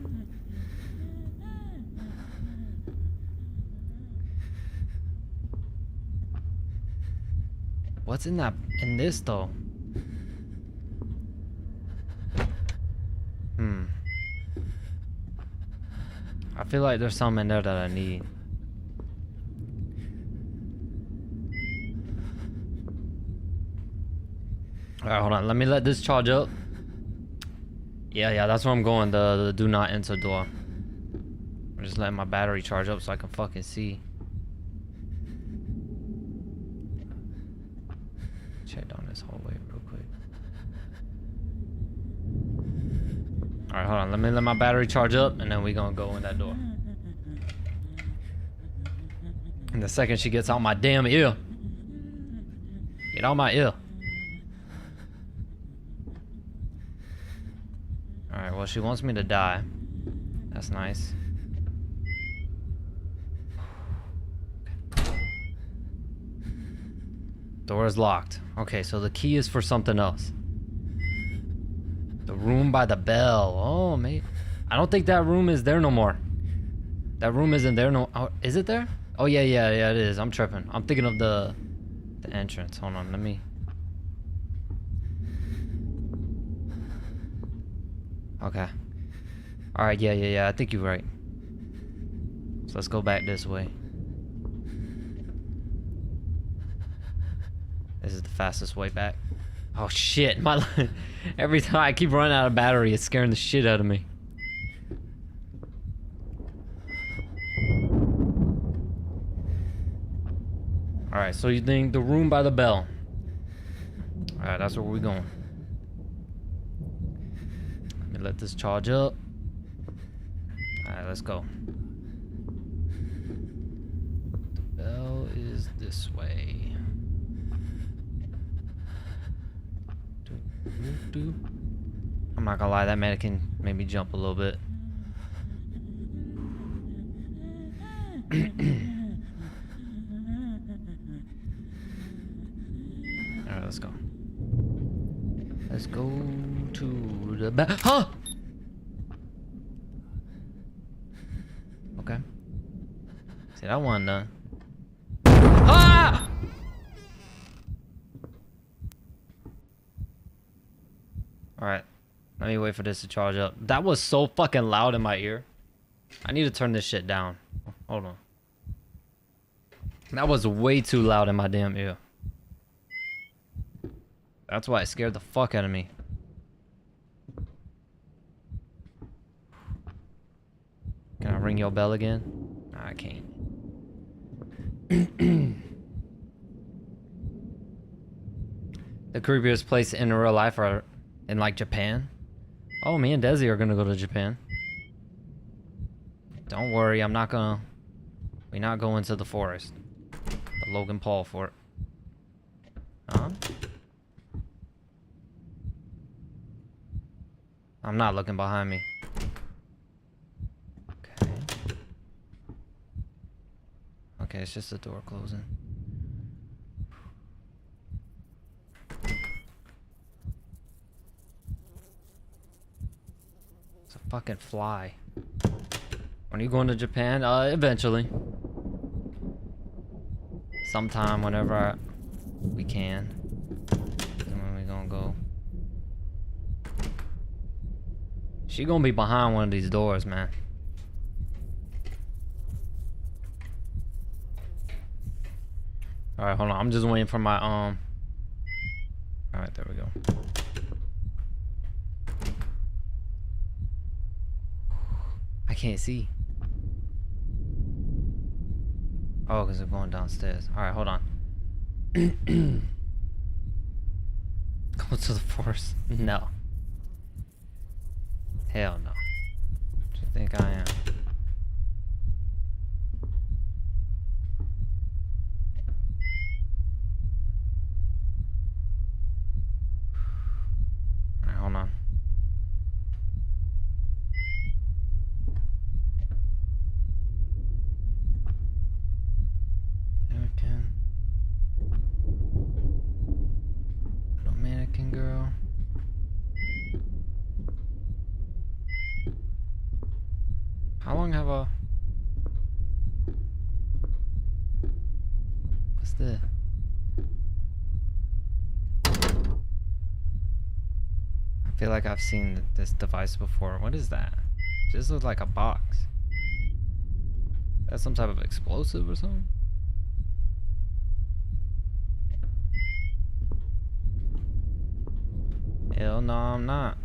What's in this though? I feel like there's something in there that I need. Alright, hold on. Let me let this charge up. Yeah, that's where I'm going. The do not enter door. I'm just letting my battery charge up so I can fucking see. Check down this hallway real quick. Alright, hold on. Let me let my battery charge up and then we gonna go in that door. And the second she gets out my damn ear. Get out my ear. Alright, well, she wants me to die. That's nice. Door is locked. Okay, so the key is for something else. The room by the bell. Oh, mate. I don't think that room is there no more. That room isn't there no... Oh, is it there? Oh, yeah, it is. I'm tripping. I'm thinking of the entrance. Hold on, let me... Okay. Alright, yeah. I think you're right. So let's go back this way. This is the fastest way back. Oh shit, every time I keep running out of battery, it's scaring the shit out of me. Alright, so you think the room by the bell. Alright, that's where we're going. Let me let this charge up. Alright, let's go. The bell is this way. I'm not gonna lie, that mannequin made me jump a little bit. Alright, let's go. Let's go to the back. Huh! Okay. See, that one done. Ah! Alright. Let me wait for this to charge up. That was so fucking loud in my ear. I need to turn this shit down. Hold on. That was way too loud in my damn ear. That's why it scared the fuck out of me. Can I ring your bell again? Nah, I can't. The creepiest place in real life are in like Japan. Oh, me and Desi are gonna go to Japan. Don't worry, we're not going to the forest. The Logan Paul fort. Huh? I'm not looking behind me. Okay. Okay, it's just the door closing. It's a fucking fly. When are you going to Japan? Eventually. Sometime, whenever we can. When we gonna go? She gonna be behind one of these doors, man. Alright, hold on. I'm just waiting for my, Alright, there we go. I can't see. Oh, because they're going downstairs. Alright, hold on. Go to the forest? No. Hell no. What do you think I am? mannequin girl. How long have I... What's this? I feel like I've seen this device before. What is that? This looks like a box. That's some type of explosive or something? Hell no, I'm not.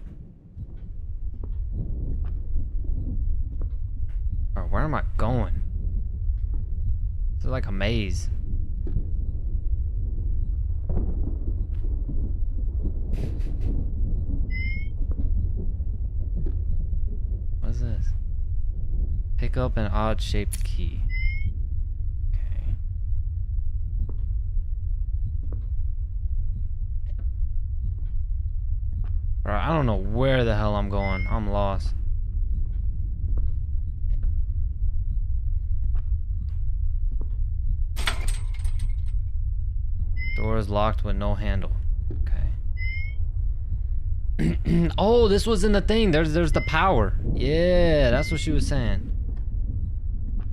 Bro, where am I going? This is like a maze. What's this? Pick up an odd-shaped key. Okay. Bro, I don't know where the hell I'm going. I'm lost. Door is locked with no handle. Okay. Oh, this was in the thing. There's the power. Yeah, that's what she was saying.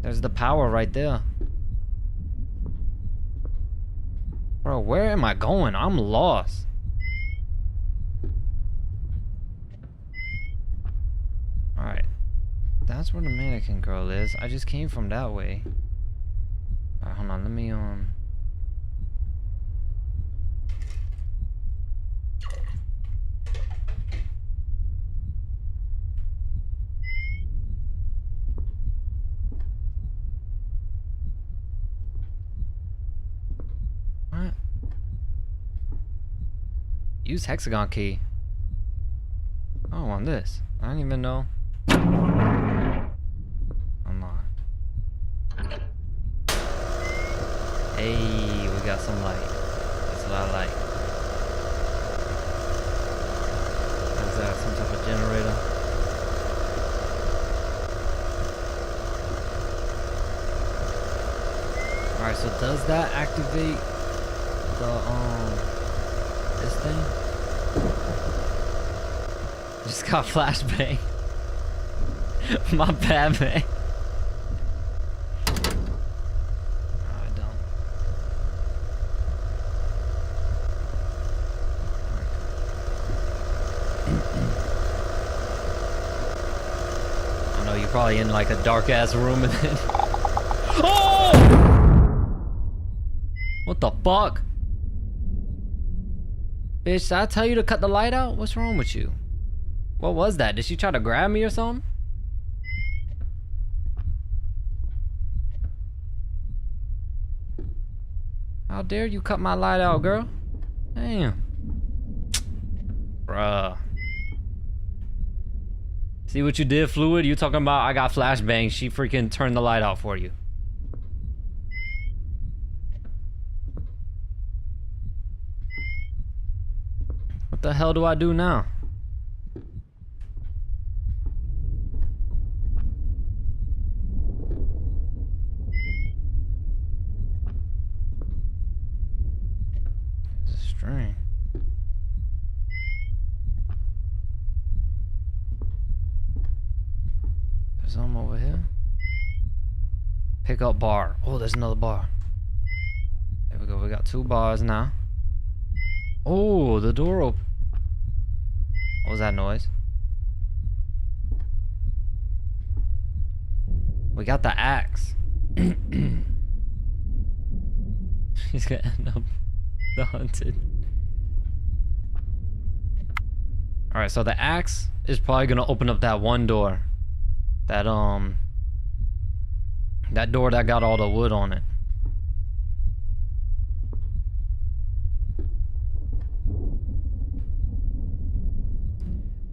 There's the power right there. Bro, where am I going? I'm lost. Alright. That's where the mannequin girl is. I just came from that way. Alright, hold on. Let me, What? Use hexagon key. Oh, on this. I don't even know. Unlocked. Hey, we got some light. That's a lot of light. What is that? Some type of generator? Alright, so does that activate the, this thing? Just got flashbang. My bad, man. I don't. I know you're probably in like a dark ass room and then. Oh! What the fuck? Bitch, did I tell you to cut the light out? What's wrong with you? What was that? Did she try to grab me or something? How dare you cut my light out, girl? Damn. Bruh. See what you did, Fluid? You talking about I got flashbang. She freaking turned the light out for you. What the hell do I do now? There's a string. There's some over here. Pick up bar. Oh, there's another bar. There we go. We got 2 bars now. Oh, the door open. What was that noise? We got the axe. He's gonna end up the hunted. Alright, so the axe is probably gonna open up that one door. That door that got all the wood on it.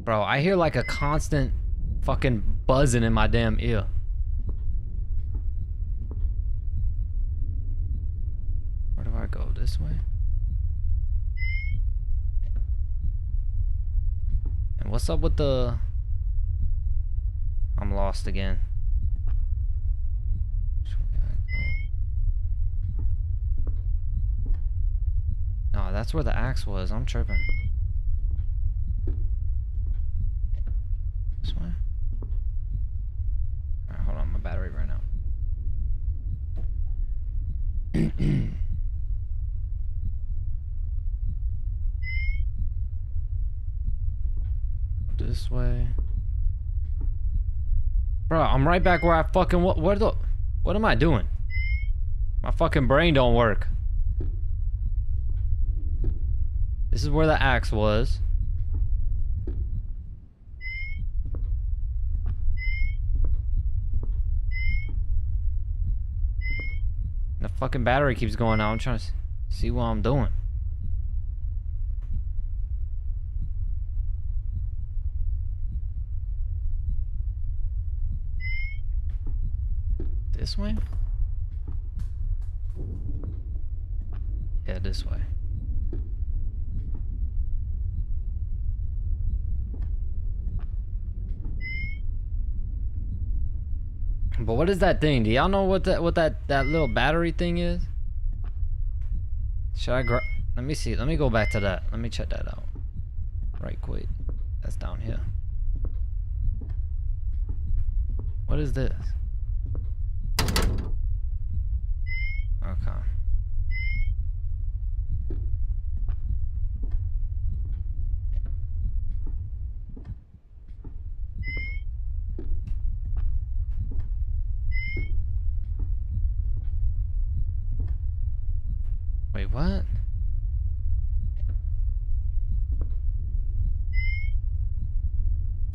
Bro, I hear like a constant fucking buzzing in my damn ear. Where do I go? This way? And what's up with the... I'm lost again. Which way I go? No, that's where the axe was. I'm tripping. This way. Bro, I'm right back where I fucking what am I doing? My fucking brain don't work. This is where the axe was. The fucking battery keeps going out. I'm trying to see what I'm doing. This way? Yeah, this way. But what is that thing? Do y'all know what that little battery thing is? Should I grab? Let me see. Let me go back to that. Let me check that out. Right quick. That's down here. What is this? Okay. Wait, what?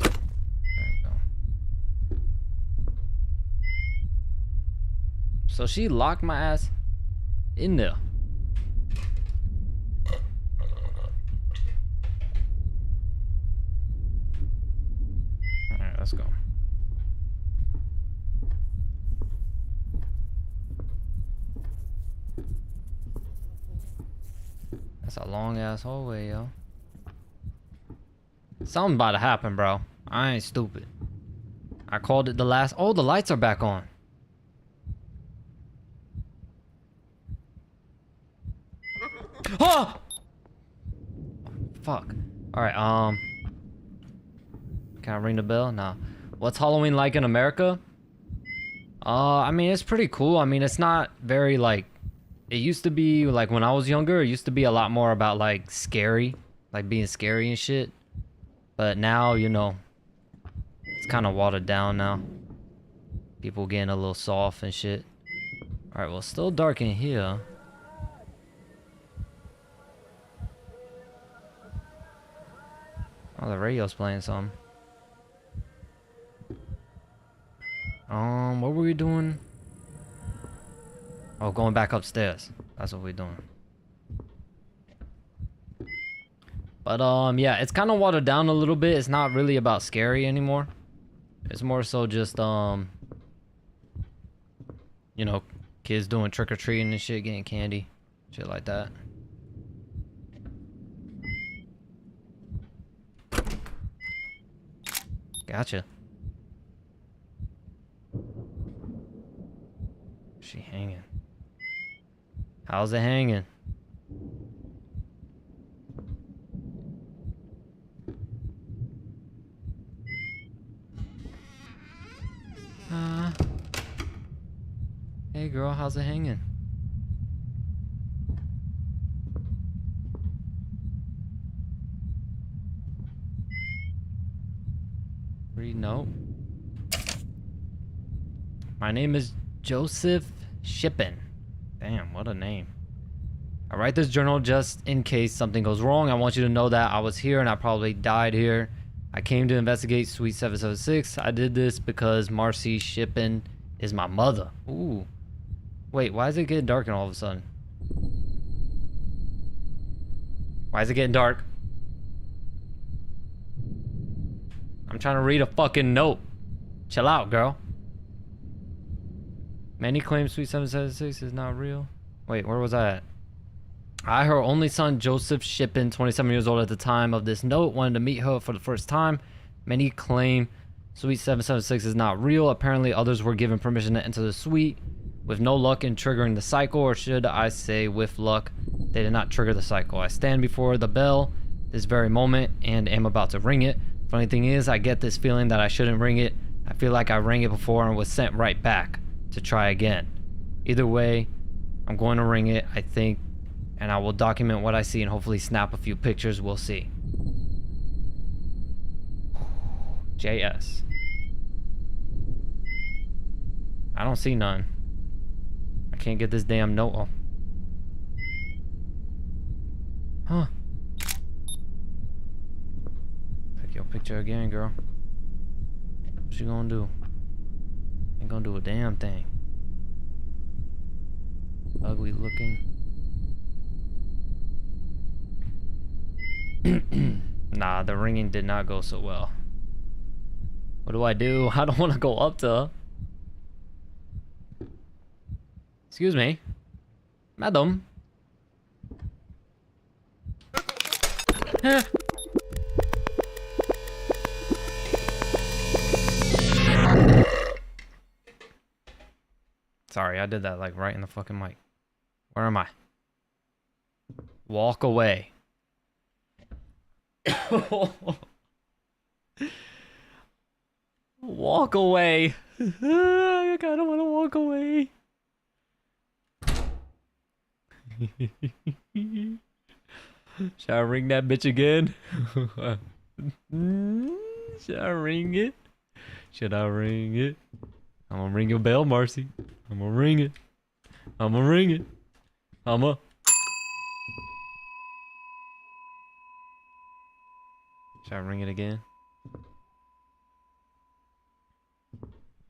There we go. So she locked my ass in there. Alright, let's go. That's a long ass hallway, yo. Something about to happen, bro. I ain't stupid. I called it the last. Oh, the lights are back on. Oh! Fuck. Alright, can I ring the bell? No. What's Halloween like in America? I mean, it's pretty cool. I mean, it's not very, like... It used to be, like, when I was younger, it used to be a lot more about, like, scary. Like, being scary and shit. But now, you know... It's kind of watered down now. People getting a little soft and shit. Alright, well, it's still dark in here. Oh, the radio's playing something. What were we doing? Oh, going back upstairs. That's what we're doing. But, yeah, it's kind of watered down a little bit. It's not really about scary anymore. It's more so just, you know, kids doing trick-or-treating and shit, getting candy. Shit like that. Gotcha. She hanging. How's it hanging? Hey girl, how's it hanging? Read note. My name is Joseph Shippen. Damn, what a name. I write this journal just in case something goes wrong. I want you to know that I was here and I probably died here. I came to investigate Suite 776. I did this because Marcy Shippen is my mother. Ooh. Wait, why is it getting dark and all of a sudden? Why is it getting dark? I'm trying to read a fucking note. Chill out, girl. Many claim Suite 776 is not real. Wait, where was I at? I, her only son, Joseph Shippen, 27 years old at the time of this note, wanted to meet her for the first time. Many claim Suite 776 is not real. Apparently, others were given permission to enter the suite with no luck in triggering the cycle, or should I say with luck, they did not trigger the cycle. I stand before the bell this very moment and am about to ring it. Funny thing is, I get this feeling that I shouldn't ring it. I feel like I rang it before and was sent right back to try again. Either way, I'm going to ring it, I think, and I will document what I see and hopefully snap a few pictures. We'll see. JS. I don't see none. I can't get this damn note off. Huh. Take your picture again, girl. What you gonna do? Ain't gonna do a damn thing. Ugly looking. Nah, the ringing did not go so well. What do? I don't want to go up to her. Excuse me. Madam. Sorry, I did that like right in the fucking mic. Where am I? Walk away. Walk away. I kinda wanna walk away. Should I ring that bitch again? Should I ring it? Should I ring it? I'm gonna ring your bell, Marcy. I'm gonna ring it. I'm gonna ring it. Should I ring it again?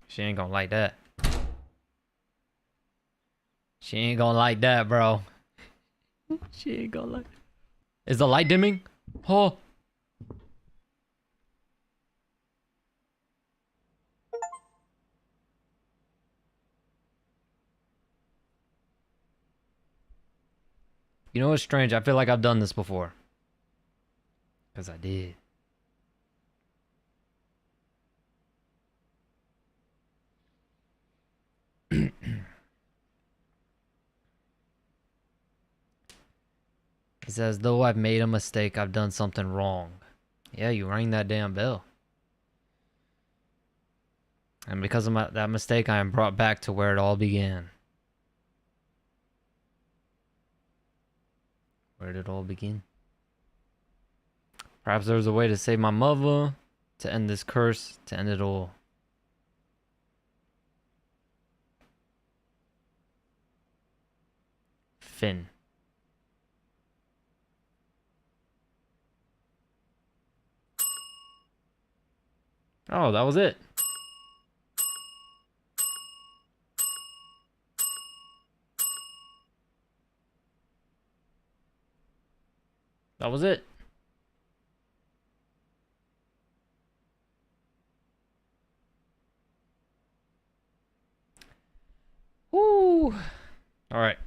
She ain't gonna like that. She ain't gonna like that, bro. She ain't gonna like. Is the light dimming? Oh. You know what's strange? I feel like I've done this before. Because I did. It's as though I've made a mistake. I've done something wrong. Yeah, you rang that damn bell. And because of that mistake, I am brought back to where it all began. Where did it all begin? Perhaps there was a way to save my mother, to end this curse, to end it all. Finn. Oh, that was it. That was it. Woo. All right.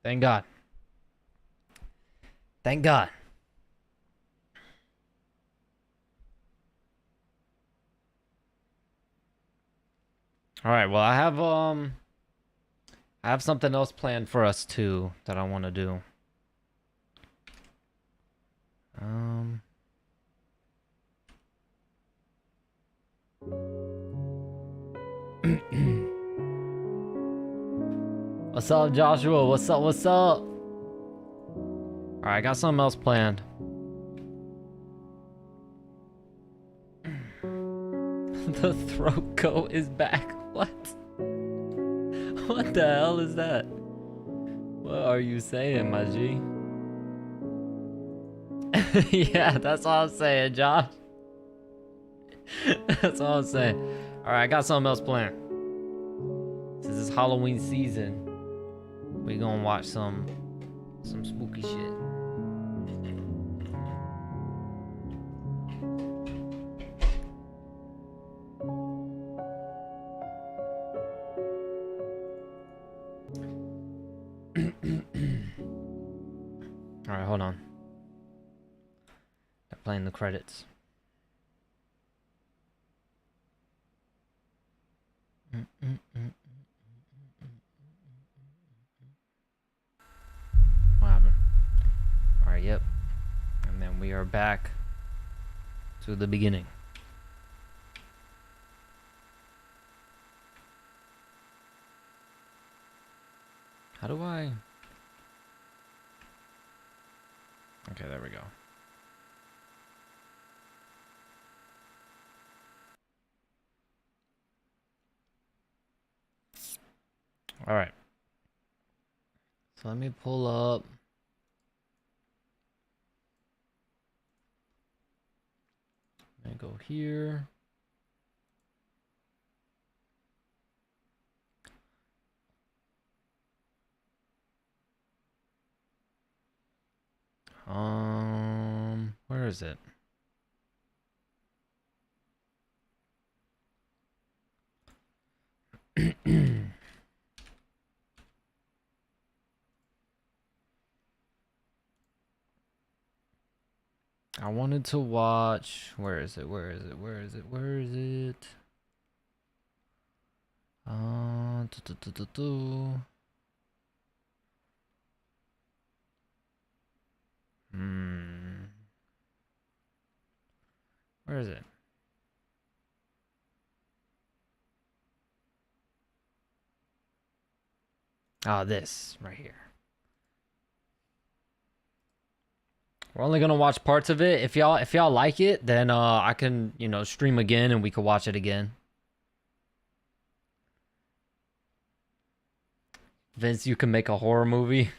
Thank God. Thank God. All right. Well, I have something else planned for us too that I want to do. What's up, Joshua? What's up? What's up? All right, I got something else planned. The throat coat is back. What? What the hell is that? What are you saying, my G? Yeah, that's all I'm saying, Josh. That's all I'm saying. All right, I got something else planned. Since it's Halloween season, we gonna watch some spooky shit. All right, hold on. They're playing the credits. What happened? All right, yep. And then we are back to the beginning. How do I? Okay, there we go. All right. So let me pull up. Let me go here. Where is it? I wanted to watch. Where is it? Where is it? Where is it? Where is it? Where is it? Ah, this right here. We're only gonna watch parts of it. If y'all like it, then I can, you know, stream again and we can watch it again. Vince, you can make a horror movie.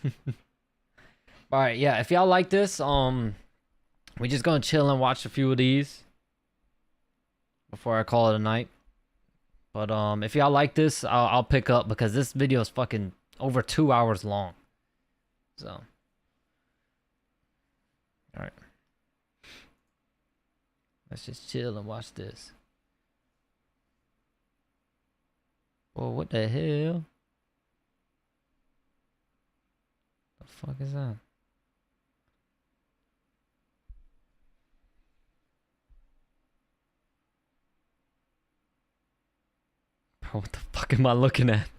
All right, yeah. If y'all like this, we just gonna chill and watch a few of these before I call it a night. But if y'all like this, I'll pick up because this video is fucking over 2 hours long. So, all right, let's just chill and watch this. Whoa, what the hell? The fuck is that? Bro, what the fuck am I looking at?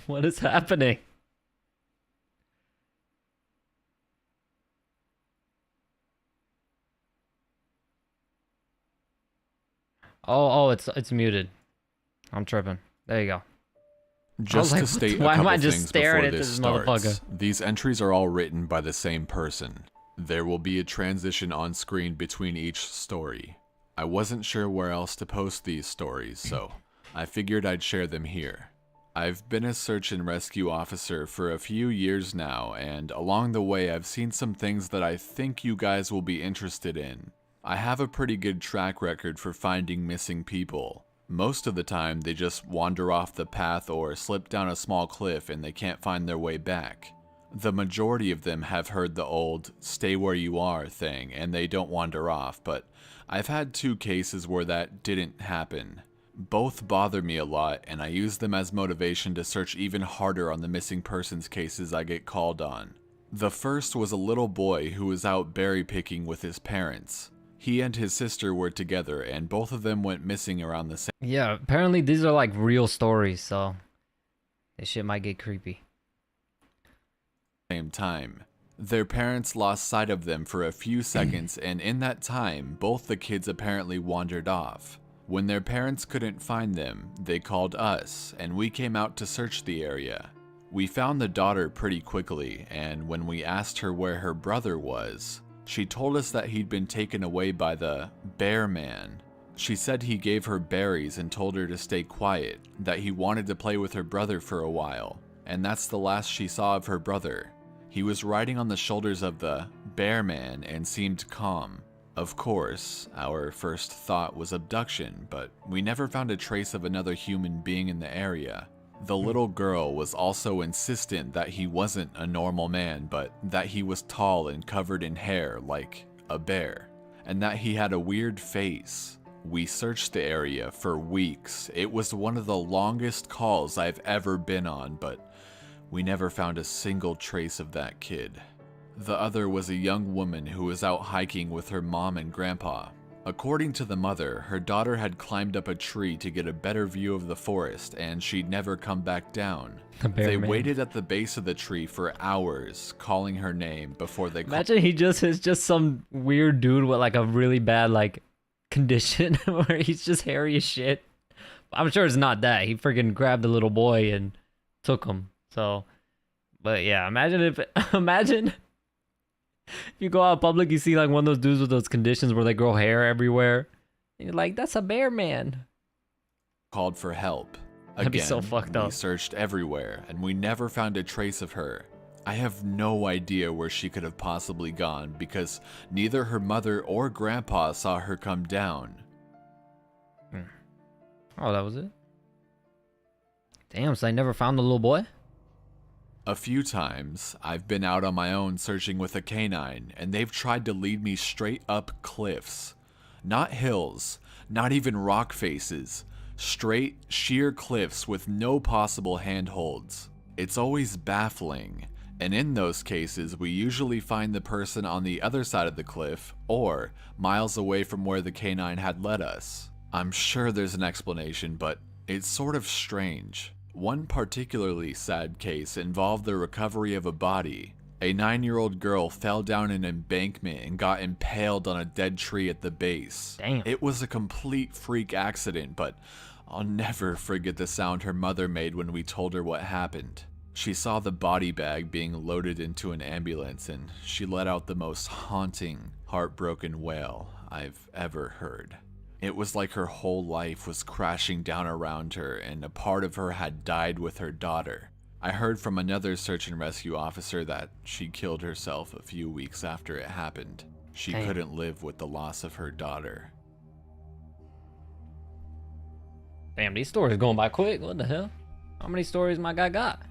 What is happening? Oh, it's muted. I'm tripping. There you go. Just like, to state why a am couple I just things staring before at this this starts, motherfucker? these entries are all written by the same person. There will be a transition on screen between each story. I wasn't sure where else to post these stories, so I figured I'd share them here. I've been a search and rescue officer for a few years now, and along the way I've seen some things that I think you guys will be interested in. I have a pretty good track record for finding missing people. Most of the time, they just wander off the path or slip down a small cliff and they can't find their way back. The majority of them have heard the old "stay where you are" thing and they don't wander off, but I've had 2 cases where that didn't happen. Both bother me a lot and I use them as motivation to search even harder on the missing persons cases I get called on. The first was a little boy who was out berry picking with his parents. He and his sister were together, and both of them went missing around the same Yeah, apparently these are like real stories, so this shit might get creepy. time. Their parents lost sight of them for a few seconds, and in that time, both the kids apparently wandered off. When their parents couldn't find them, they called us, and we came out to search the area. We found the daughter pretty quickly, and when we asked her where her brother was, she told us that he'd been taken away by the Bear Man. She said he gave her berries and told her to stay quiet, that he wanted to play with her brother for a while, and that's the last she saw of her brother. He was riding on the shoulders of the Bear Man and seemed calm. Of course, our first thought was abduction, but we never found a trace of another human being in the area. The little girl was also insistent that he wasn't a normal man, but that he was tall and covered in hair like a bear, and that he had a weird face. We searched the area for weeks. It was one of the longest calls I've ever been on, but we never found a single trace of that kid. The other was a young woman who was out hiking with her mom and grandpa. According to the mother, her daughter had climbed up a tree to get a better view of the forest and she'd never come back down. The bear They man. waited at the base of the tree for hours, calling her name before they Imagine he just is just some weird dude with like a really bad like condition where he's just hairy as shit. I'm sure it's not that. He freaking grabbed a little boy and took him. So, but yeah, imagine if you go out in public, you see like one of those dudes with those conditions where they grow hair everywhere. And you're like, that's a bear man. called for help. That'd be so fucked up. We searched everywhere, and we never found a trace of her. I have no idea where she could have possibly gone because neither her mother or grandpa saw her come down. Oh, that was it? Damn, so I never found the little boy? A few times, I've been out on my own searching with a canine, and they've tried to lead me straight up cliffs. Not hills, not even rock faces. Straight, sheer cliffs with no possible handholds. It's always baffling, and in those cases, we usually find the person on the other side of the cliff, or miles away from where the canine had led us. I'm sure there's an explanation, but it's sort of strange. One particularly sad case involved the recovery of a body. A 9-year-old girl fell down an embankment and got impaled on a dead tree at the base. Damn. It was a complete freak accident, but I'll never forget the sound her mother made when we told her what happened. She saw the body bag being loaded into an ambulance and she let out the most haunting, heartbroken wail I've ever heard. It was like her whole life was crashing down around her and a part of her had died with her daughter. I heard from another search and rescue officer that she killed herself a few weeks after it happened. She Damn. couldn't live with the loss of her daughter. Damn, these stories going by quick. What the hell? How many stories my guy got?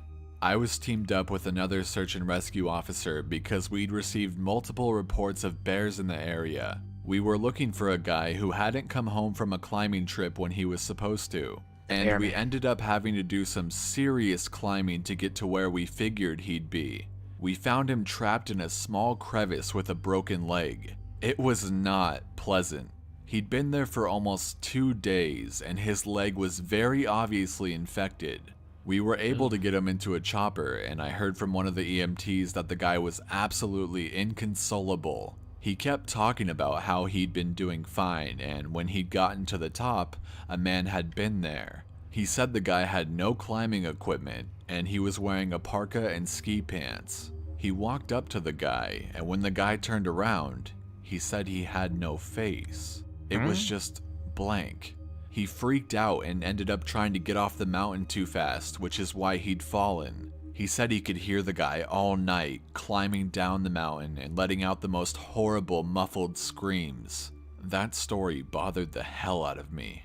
I was teamed up with another search and rescue officer because we'd received multiple reports of bears in the area. We were looking for a guy who hadn't come home from a climbing trip when he was supposed to. And Bear we man. ended up having to do some serious climbing to get to where we figured he'd be. We found him trapped in a small crevice with a broken leg. It was not pleasant. He'd been there for almost 2 days and his leg was very obviously infected. We were able to get him into a chopper and I heard from one of the EMTs that the guy was absolutely inconsolable. He kept talking about how he'd been doing fine and when he'd gotten to the top, a man had been there. He said the guy had no climbing equipment and he was wearing a parka and ski pants. He walked up to the guy and when the guy turned around, he said he had no face. It was just blank. He freaked out and ended up trying to get off the mountain too fast, which is why he'd fallen. He said he could hear the guy all night climbing down the mountain and letting out the most horrible muffled screams. That story bothered the hell out of me.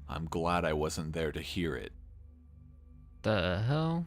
I'm glad I wasn't there to hear it. The hell?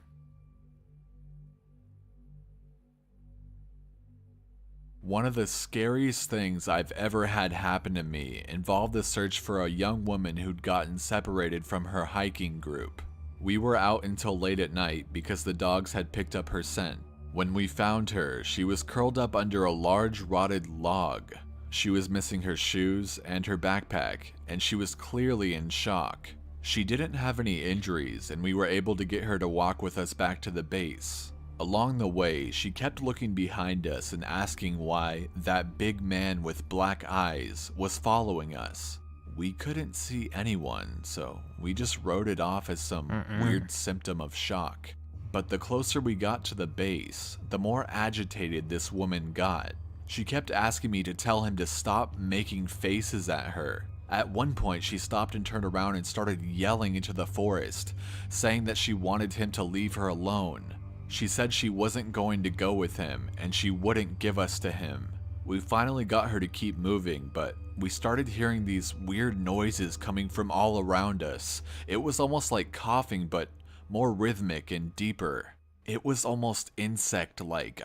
One of the scariest things I've ever had happen to me involved the search for a young woman who'd gotten separated from her hiking group. We were out until late at night because the dogs had picked up her scent. When we found her, she was curled up under a large rotted log. She was missing her shoes and her backpack, and she was clearly in shock. She didn't have any injuries, and we were able to get her to walk with us back to the base. Along the way, she kept looking behind us and asking why that big man with black eyes was following us. We couldn't see anyone, so we just wrote it off as some weird symptom of shock. But the closer we got to the base, the more agitated this woman got. She kept asking me to tell him to stop making faces at her. At one point, she stopped and turned around and started yelling into the forest, saying that she wanted him to leave her alone. She said she wasn't going to go with him, and she wouldn't give us to him. We finally got her to keep moving, but we started hearing these weird noises coming from all around us. It was almost like coughing, but more rhythmic and deeper. It was almost insect-like.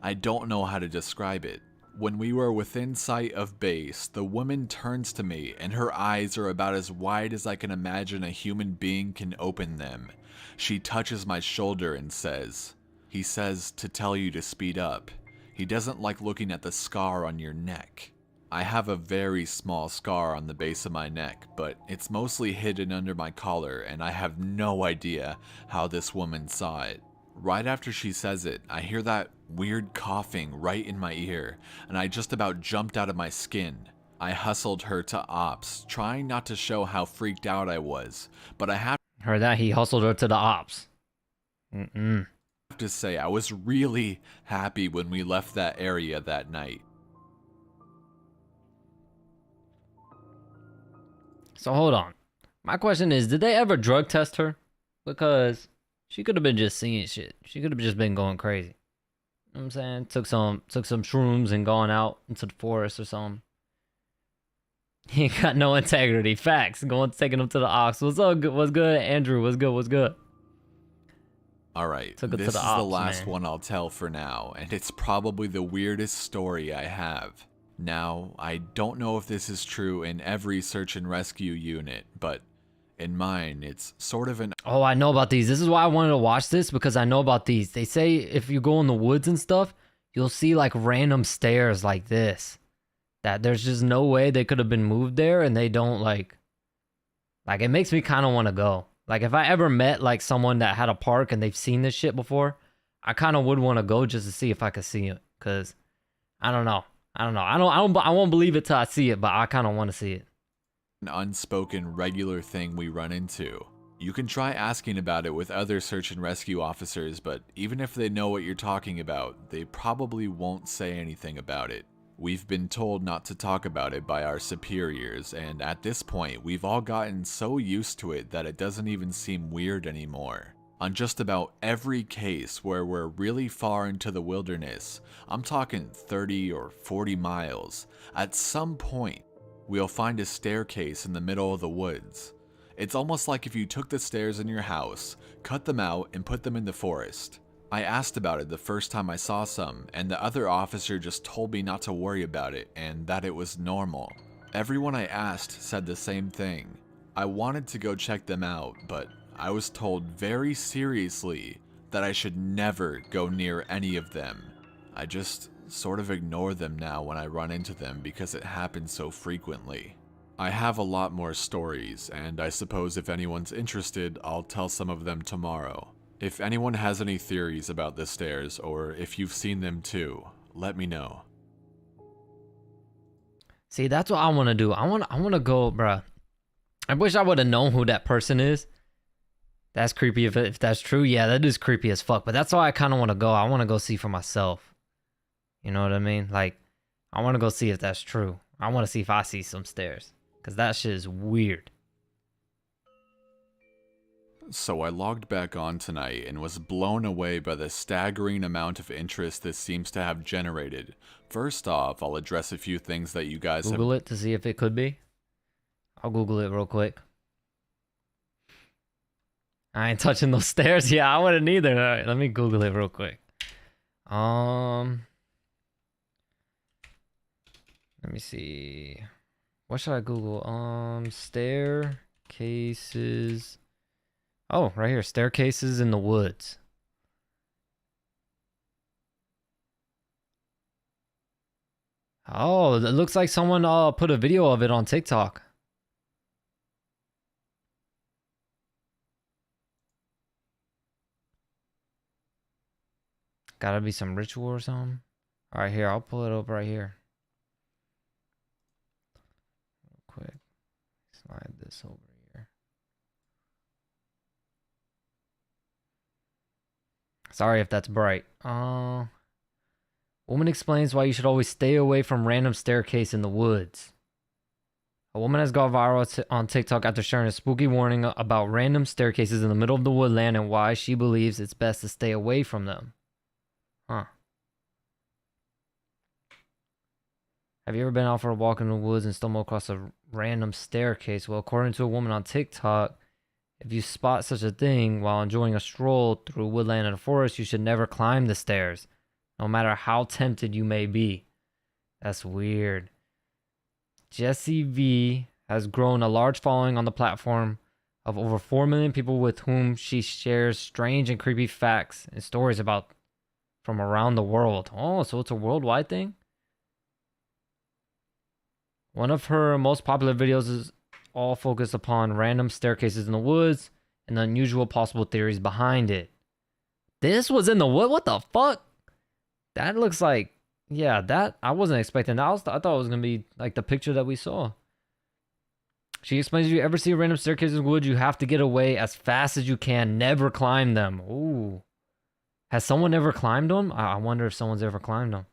I don't know how to describe it. When we were within sight of base, the woman turns to me and her eyes are about as wide as I can imagine a human being can open them. She touches my shoulder and says, "He says to tell you to speed up. He doesn't like looking at the scar on your neck." I have a very small scar on the base of my neck, but it's mostly hidden under my collar, and I have no idea how this woman saw it. Right after she says it, I hear that weird coughing right in my ear, and I just about jumped out of my skin. I hustled her to ops, trying not to show how freaked out I was, but I have Heard that? He hustled her to the ops. to say I was really happy when we left that area that night. So hold on. My question is, did they ever drug test her? Because she could have been just seeing shit. She could have just been going crazy. You know what I'm saying? Took some shrooms and gone out into the forest or something. He ain't got no integrity. Facts. Taking him to the ox. What's up? What's good? Andrew, what's good? What's good? Alright, Took it to this the is ops, the last man. one I'll tell for now, and it's probably the weirdest story I have. Now, I don't know if this is true in every search and rescue unit, but in mine, it's sort of an Oh, I know about these. This is why I wanted to watch this, because I know about these. They say if you go in the woods and stuff, you'll see like random stairs like this. That there's just no way they could have been moved there, and they don't like it makes me kind of want to go. Like if I ever met like someone that had a park and they've seen this shit before, I kind of would want to go just to see if I could see it, cuz I don't know. I won't believe it till I see it, but I kind of want to see it. unspoken regular thing we run into. You can try asking about it with other search and rescue officers, but even if they know what you're talking about, they probably won't say anything about it. We've been told not to talk about it by our superiors, and at this point, we've all gotten so used to it that it doesn't even seem weird anymore. On just about every case where we're really far into the wilderness, I'm talking 30 or 40 miles, at some point, we'll find a staircase in the middle of the woods. It's almost like if you took the stairs in your house, cut them out, and put them in the forest. I asked about it the first time I saw some, and the other officer just told me not to worry about it and that it was normal. Everyone I asked said the same thing. I wanted to go check them out, but I was told very seriously that I should never go near any of them. I just sort of ignore them now when I run into them because it happens so frequently. I have a lot more stories, and I suppose if anyone's interested, I'll tell some of them tomorrow. If anyone has any theories about the stairs, or if you've seen them too, let me know. See, that's what I want to do. I want to go, bruh. I wish I would have known who that person is. That's creepy if that's true. Yeah, that is creepy as fuck. But that's why I kind of want to go. I want to go see for myself. You know what I mean? Like, I want to go see if that's true. I want to see if I see some stairs. Because that shit is weird. So I logged back on tonight and was blown away by the staggering amount of interest this seems to have generated. First off, I'll address a few things that you guys Google it to see if it could be. I'll Google it real quick. I ain't touching those stairs. Yeah, I wouldn't either. All right, let me Google it real quick. Let me see. What should I Google? Staircases. Oh, right here. Staircases in the woods. Oh, it looks like someone put a video of it on TikTok. Gotta be some ritual or something. All right, here. I'll pull it up right here. Real quick. Slide this over here. Sorry if that's bright. Woman explains why you should always stay away from random staircase in the woods. A woman has gone viral on TikTok after sharing a spooky warning about random staircases in the middle of the woodland and why she believes it's best to stay away from them. Huh. Have you ever been out for a walk in the woods and stumbled across a random staircase? Well, according to a woman on TikTok, if you spot such a thing while enjoying a stroll through woodland and a forest, you should never climb the stairs, no matter how tempted you may be. That's weird. Jessie V has grown a large following on the platform of over 4 million people with whom she shares strange and creepy facts and stories about from around the world. Oh, so it's a worldwide thing? One of her most popular videos is all focused upon random staircases in the woods and the unusual possible theories behind it. This was in the wood? What the fuck? That looks like, yeah, that, I wasn't expecting that. I thought it was going to be like the picture that we saw. She explains, if you ever see a random staircase in the woods, you have to get away as fast as you can. Never climb them. Ooh. Has someone ever climbed them? I wonder if someone's ever climbed them.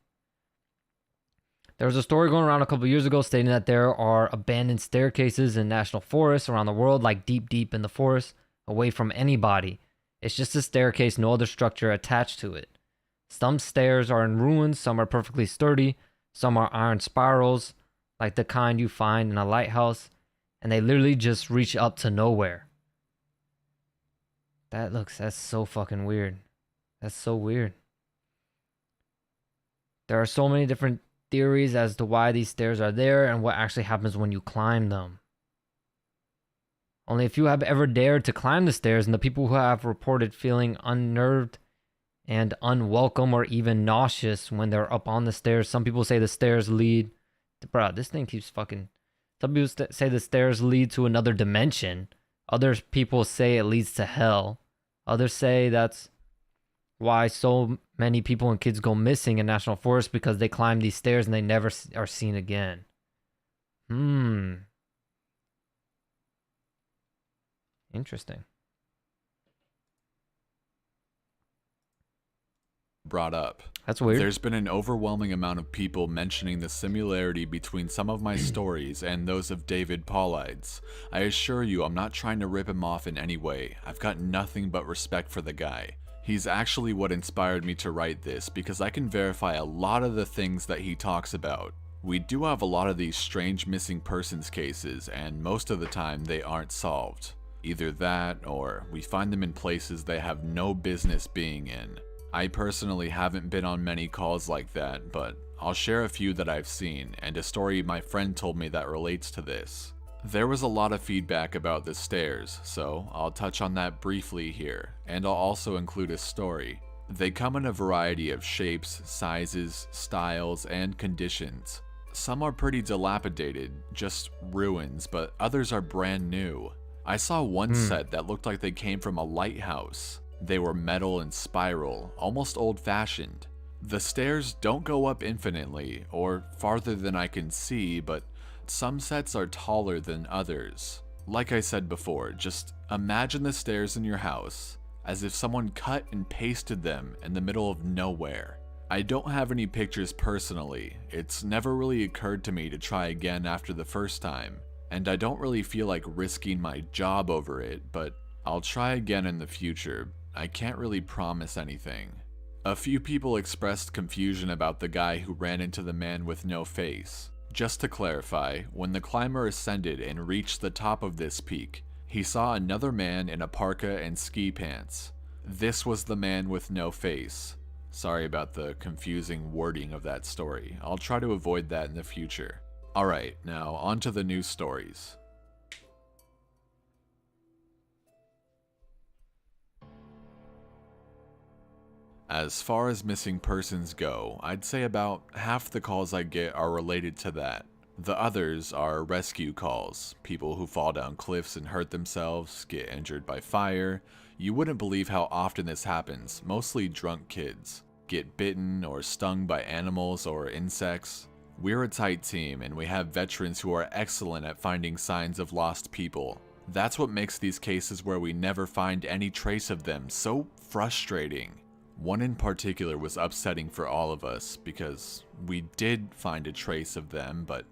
There was a story going around a couple years ago stating that there are abandoned staircases in national forests around the world, like deep in the forest, away from anybody. It's just a staircase, no other structure attached to it. Some stairs are in ruins, some are perfectly sturdy, some are iron spirals, like the kind you find in a lighthouse, and they literally just reach up to nowhere. That's so fucking weird. That's so weird. There are so many different theories as to why these stairs are there and what actually happens when you climb them. Only a few have ever dared to climb the stairs, and the people who have reported feeling unnerved and unwelcome or even nauseous when they're up on the stairs. Some people say the stairs lead to, bro, this thing keeps fucking. Some people say the stairs lead to another dimension. Other people say it leads to hell. Others say that's why so many people and kids go missing in national forests, because they climb these stairs and they never are seen again. Interesting. Brought up. That's weird. There's been an overwhelming amount of people mentioning the similarity between some of my stories and those of David Paulides. I assure you, I'm not trying to rip him off in any way. I've got nothing but respect for the guy. He's actually what inspired me to write this, because I can verify a lot of the things that he talks about. We do have a lot of these strange missing persons cases, and most of the time they aren't solved. Either that, or we find them in places they have no business being in. I personally haven't been on many calls like that, but I'll share a few that I've seen, and a story my friend told me that relates to this. There was a lot of feedback about the stairs, so I'll touch on that briefly here, and I'll also include a story. They come in a variety of shapes, sizes, styles, and conditions. Some are pretty dilapidated, just ruins, but others are brand new. I saw one set that looked like they came from a lighthouse. They were metal and spiral, almost old-fashioned. The stairs don't go up infinitely, or farther than I can see, but some sets are taller than others. Like I said before, just imagine the stairs in your house as if someone cut and pasted them in the middle of nowhere. I don't have any pictures personally. It's never really occurred to me to try again after the first time, and I don't really feel like risking my job over it, but I'll try again in the future. I can't really promise anything. A few people expressed confusion about the guy who ran into the man with no face. Just to clarify, when the climber ascended and reached the top of this peak, he saw another man in a parka and ski pants. This was the man with no face. Sorry about the confusing wording of that story. I'll try to avoid that in the future. Alright, now on to the news stories. As far as missing persons go, I'd say about half the calls I get are related to that. The others are rescue calls, people who fall down cliffs and hurt themselves, get injured by fire. You wouldn't believe how often this happens, mostly drunk kids. Get bitten or stung by animals or insects. We're a tight team, and we have veterans who are excellent at finding signs of lost people. That's what makes these cases where we never find any trace of them so frustrating. One in particular was upsetting for all of us, because we did find a trace of them, but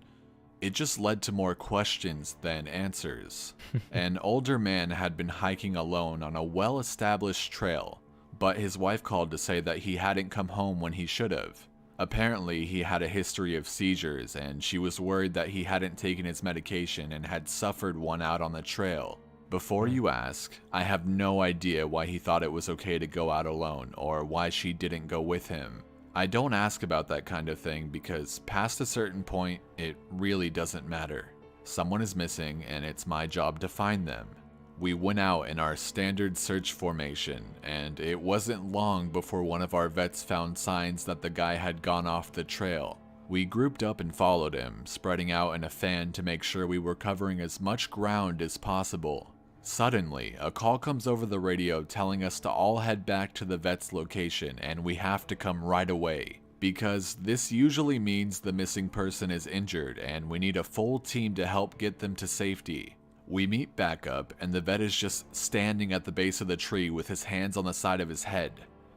it just led to more questions than answers. An older man had been hiking alone on a well-established trail, but his wife called to say that he hadn't come home when he should have. Apparently, he had a history of seizures, and she was worried that he hadn't taken his medication and had suffered one out on the trail. Before you ask, I have no idea why he thought it was okay to go out alone, or why she didn't go with him. I don't ask about that kind of thing because past a certain point, it really doesn't matter. Someone is missing, and it's my job to find them. We went out in our standard search formation, and it wasn't long before one of our vets found signs that the guy had gone off the trail. We grouped up and followed him, spreading out in a fan to make sure we were covering as much ground as possible. Suddenly, a call comes over the radio telling us to all head back to the vet's location and we have to come right away, because this usually means the missing person is injured and we need a full team to help get them to safety. We meet back up and the vet is just standing at the base of the tree with his hands on the side of his head.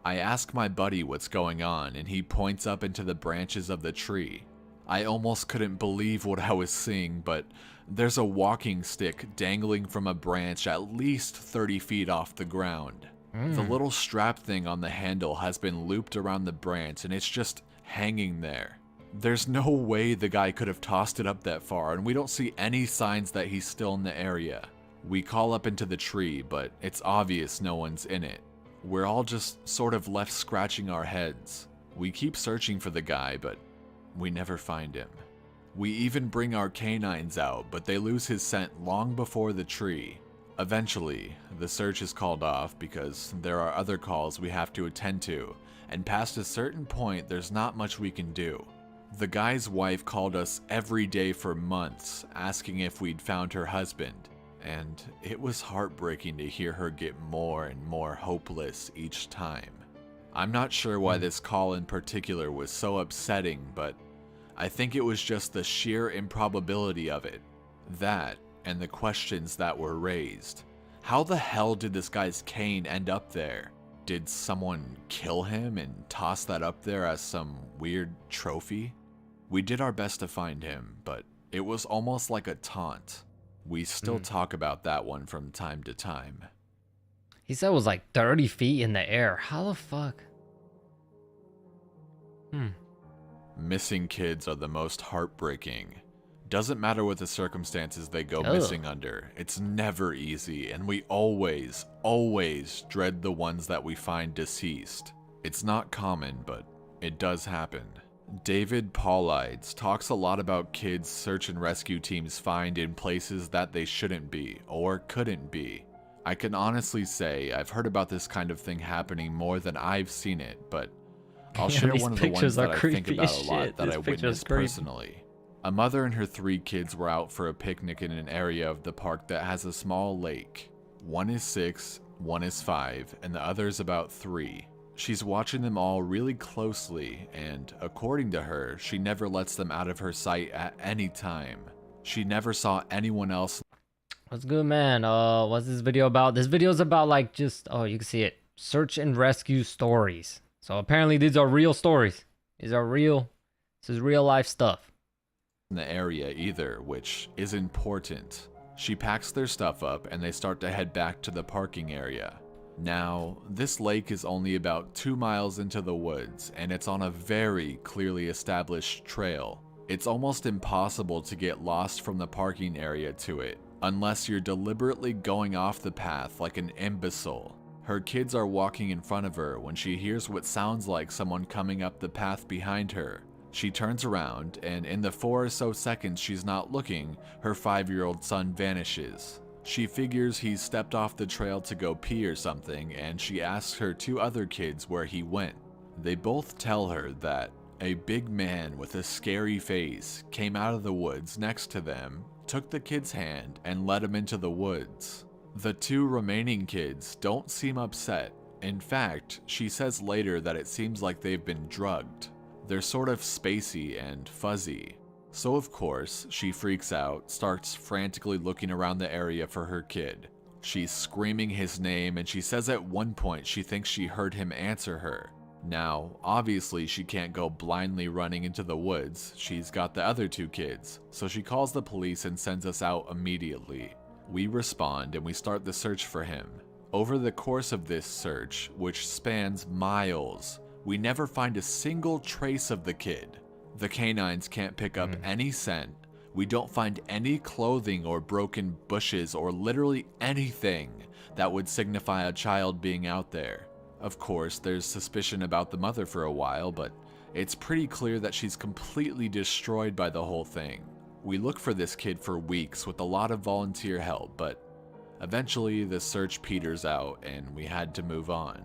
I ask my buddy what's going on and he points up into the branches of the tree. I almost couldn't believe what I was seeing, but there's a walking stick dangling from a branch at least 30 feet off the ground. The little strap thing on the handle has been looped around the branch and it's just hanging there. There's no way the guy could have tossed it up that far, and we don't see any signs that he's still in the area. We call up into the tree, but it's obvious no one's in it. We're all just sort of left scratching our heads. We keep searching for the guy, but we never find him. We even bring our canines out, but they lose his scent long before the tree. Eventually, the search is called off because there are other calls we have to attend to, and past a certain point, there's not much we can do. The guy's wife called us every day for months, asking if we'd found her husband, and it was heartbreaking to hear her get more and more hopeless each time. I'm not sure why this call in particular was so upsetting, but I think it was just the sheer improbability of it. That, and the questions that were raised. How the hell did this guy's cane end up there? Did someone kill him and toss that up there as some weird trophy? We did our best to find him, but it was almost like a taunt. We still talk about that one from time to time. He said it was like 30 feet in the air. How the fuck? Missing kids are the most heartbreaking. Doesn't matter what the circumstances they go missing under. It's never easy, and we always dread the ones that we find deceased. It's not common, but it does happen. David Paulides talks a lot about kids search and rescue teams find in places that they shouldn't be, or couldn't be. I can honestly say I've heard about this kind of thing happening more than I've seen it, but I'll share one of the ones that I think about a lot that I witnessed personally. A mother and her 3 kids were out for a picnic in an area of the park that has a small lake. One is 6, one is 5, and the other is about 3. She's watching them all really closely, and according to her, she never lets them out of her sight at any time. She never saw anyone else. What's good, man? What's this video about? This video is about like just, oh, you can see it. Search and rescue stories. So apparently these are real stories. This is real life stuff. In the area either, which is important. She packs their stuff up and they start to head back to the parking area. Now, this lake is only about 2 miles into the woods and it's on a very clearly established trail. It's almost impossible to get lost from the parking area to it, unless you're deliberately going off the path like an imbecile. Her kids are walking in front of her when she hears what sounds like someone coming up the path behind her. She turns around, and in the 4 or so seconds she's not looking, her 5-year-old son vanishes. She figures he's stepped off the trail to go pee or something, and she asks her 2 other kids where he went. They both tell her that a big man with a scary face came out of the woods next to them, took the kid's hand, and led him into the woods. The 2 remaining kids don't seem upset. In fact, she says later that it seems like they've been drugged. They're sort of spacey and fuzzy. So of course, she freaks out, starts frantically looking around the area for her kid. She's screaming his name, and she says at one point she thinks she heard him answer her. Now, obviously she can't go blindly running into the woods. She's got the other 2 kids, so she calls the police and sends us out immediately. We respond and we start the search for him. Over the course of this search, which spans miles, we never find a single trace of the kid. The canines can't pick up any scent. We don't find any clothing or broken bushes or literally anything that would signify a child being out there. Of course, there's suspicion about the mother for a while, but it's pretty clear that she's completely destroyed by the whole thing. We look for this kid for weeks with a lot of volunteer help, but eventually the search peters out and we had to move on.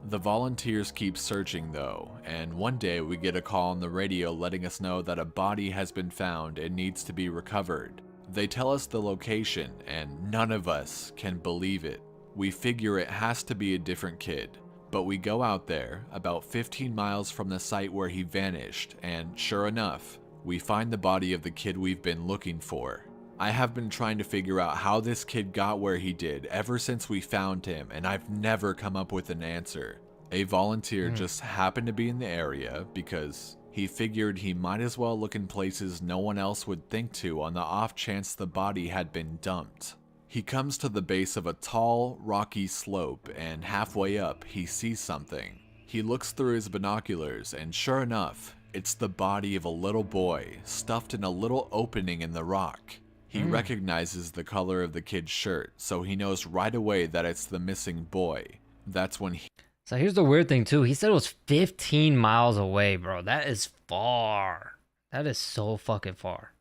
The volunteers keep searching though, and one day we get a call on the radio letting us know that a body has been found and needs to be recovered. They tell us the location, and none of us can believe it. We figure it has to be a different kid, but we go out there, about 15 miles from the site where he vanished, and sure enough, we find the body of the kid we've been looking for. I have been trying to figure out how this kid got where he did ever since we found him, and I've never come up with an answer. A volunteer just happened to be in the area because he figured he might as well look in places no one else would think to on the off chance the body had been dumped. He comes to the base of a tall, rocky slope, and halfway up, he sees something. He looks through his binoculars, and sure enough, it's the body of a little boy stuffed in a little opening in the rock. He recognizes the color of the kid's shirt, so he knows right away that it's the missing boy. That's when he... So here's the weird thing too. He said it was 15 miles away, bro. That is far. That is so fucking far.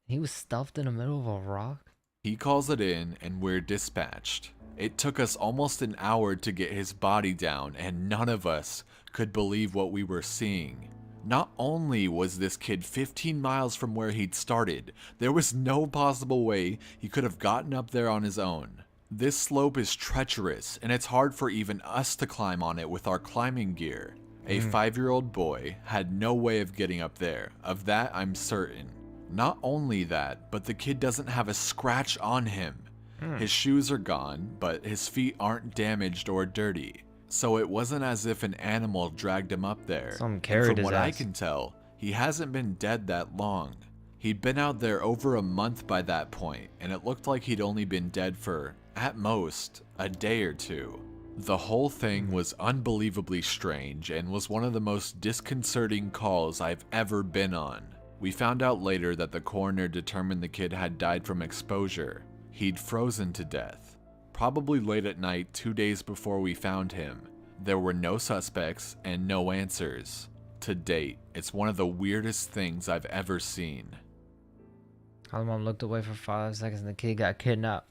He was stuffed in the middle of a rock? He calls it in, and we're dispatched. It took us almost an hour to get his body down, and none of us could believe what we were seeing. Not only was this kid 15 miles from where he'd started, there was no possible way he could have gotten up there on his own. This slope is treacherous, and it's hard for even us to climb on it with our climbing gear. A 5-year-old boy had no way of getting up there, of that I'm certain. Not only that, but the kid doesn't have a scratch on him. His shoes are gone, but his feet aren't damaged or dirty. So it wasn't as if an animal dragged him up there. Some And carried from his what I ass. can tell, he hasn't been dead that long. He'd been out there over a month by that point, and it looked like he'd only been dead for, at most, a day or two. The whole thing was unbelievably strange and was one of the most disconcerting calls I've ever been on. We found out later that the coroner determined the kid had died from exposure. He'd frozen to death. Probably late at night 2 days before we found him. There were no suspects and no answers. To date, it's one of the weirdest things I've ever seen. How mom looked away for 5 seconds and the kid got kidnapped.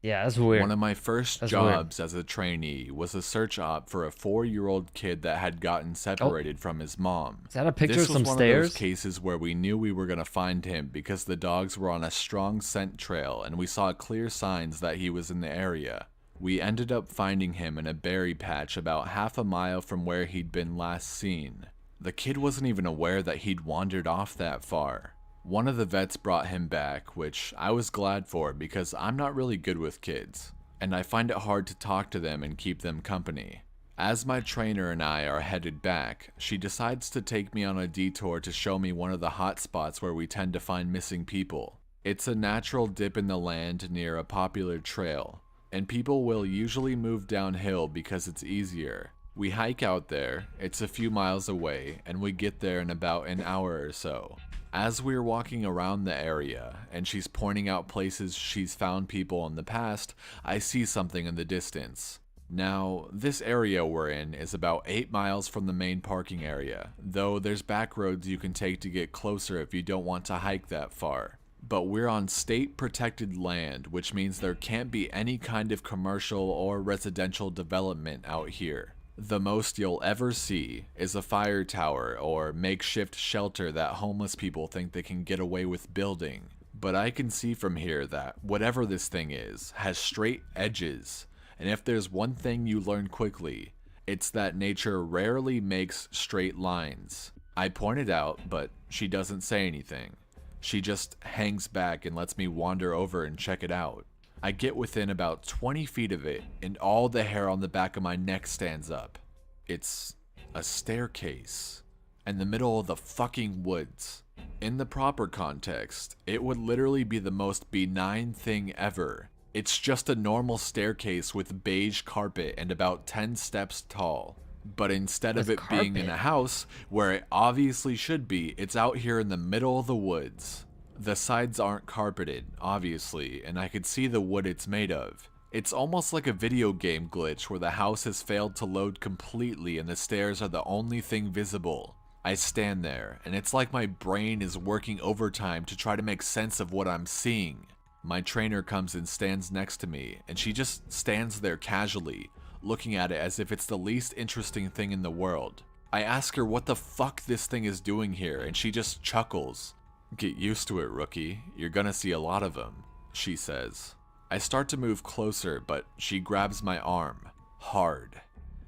Yeah, that's weird. One of my first That's jobs as a trainee was a search op for a 4-year-old kid that had gotten separated from his mom. Is that a picture This of some was one stairs? of those cases where we knew we were going to find him because the dogs were on a strong scent trail and we saw clear signs that he was in the area. We ended up finding him in a berry patch about half a mile from where he'd been last seen. The kid wasn't even aware that he'd wandered off that far. One of the vets brought him back, which I was glad for because I'm not really good with kids, and I find it hard to talk to them and keep them company. As my trainer and I are headed back, she decides to take me on a detour to show me one of the hot spots where we tend to find missing people. It's a natural dip in the land near a popular trail, and people will usually move downhill because it's easier. We hike out there, it's a few miles away, and we get there in about an hour or so. As we're walking around the area, and she's pointing out places she's found people in the past, I see something in the distance. Now, this area we're in is about 8 miles from the main parking area, though there's back roads you can take to get closer if you don't want to hike that far. But we're on state protected land, which means there can't be any kind of commercial or residential development out here. The most you'll ever see is a fire tower or makeshift shelter that homeless people think they can get away with building. But I can see from here that whatever this thing is has straight edges, and if there's one thing you learn quickly, it's that nature rarely makes straight lines. I pointed out, but she doesn't say anything. She just hangs back and lets me wander over and check it out. I get within about 20 feet of it, and all the hair on the back of my neck stands up. It's a staircase in the middle of the fucking woods. In the proper context, it would literally be the most benign thing ever. It's just a normal staircase with beige carpet and about 10 steps tall. But instead of it being in a house, where it obviously should be, it's out here in the middle of the woods. The sides aren't carpeted, obviously, and I could see the wood it's made of. It's almost like a video game glitch where the house has failed to load completely and the stairs are the only thing visible. I stand there, and it's like my brain is working overtime to try to make sense of what I'm seeing. My trainer comes and stands next to me, and she just stands there casually, looking at it as if it's the least interesting thing in the world. I ask her what the fuck this thing is doing here, and she just chuckles. "Get used to it, rookie. You're gonna see a lot of them," she says. I start to move closer, but she grabs my arm. Hard.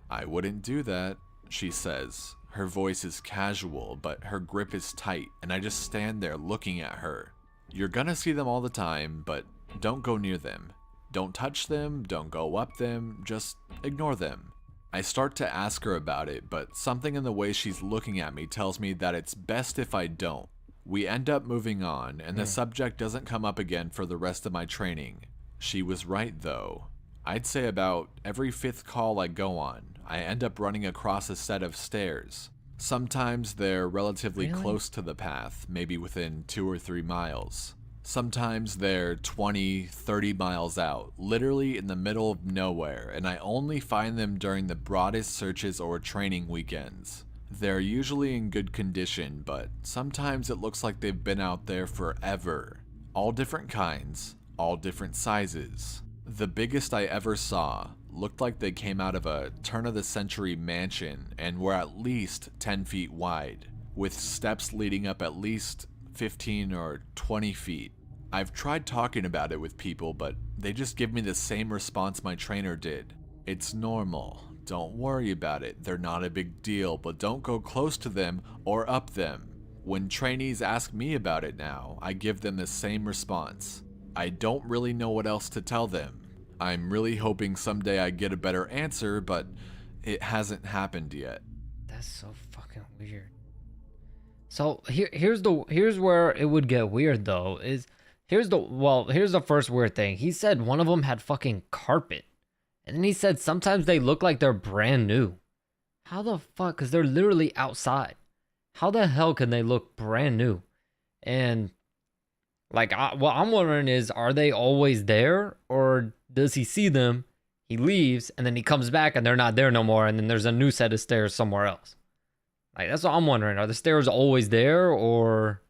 "I wouldn't do that," she says. Her voice is casual, but her grip is tight, and I just stand there looking at her. "You're gonna see them all the time, but don't go near them. Don't touch them, don't go up them, just ignore them." I start to ask her about it, but something in the way she's looking at me tells me that it's best if I don't. We end up moving on, and the subject doesn't come up again for the rest of my training. She was right, though. I'd say about every 5th call I go on, I end up running across a set of stairs. Sometimes they're relatively close to the path, maybe within 2 or 3 miles. Sometimes they're 20, 30 miles out, literally in the middle of nowhere, and I only find them during the broadest searches or training weekends. They're usually in good condition, but sometimes it looks like they've been out there forever. All different kinds, all different sizes. The biggest I ever saw looked like they came out of a turn-of-the-century mansion and were at least 10 feet wide, with steps leading up at least 15 or 20 feet. I've tried talking about it with people, but they just give me the same response my trainer did. "It's normal. Don't worry about it. They're not a big deal, but don't go close to them or up them." When trainees ask me about it now, I give them the same response. I don't really know what else to tell them. I'm really hoping someday I get a better answer, but it hasn't happened yet. That's so fucking weird. So here's where it would get weird though. Here's the first weird thing. He said one of them had fucking carpet. And then he said sometimes they look like they're brand new. How the fuck? Because they're literally outside. How the hell can they look brand new? And like, what I'm wondering is, are they always there? Or does he see them, he leaves, and then he comes back and they're not there no more, and then there's a new set of stairs somewhere else? Like, that's what I'm wondering. Are the stairs always there? Or,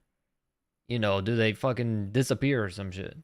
you know, do they fucking disappear or some shit?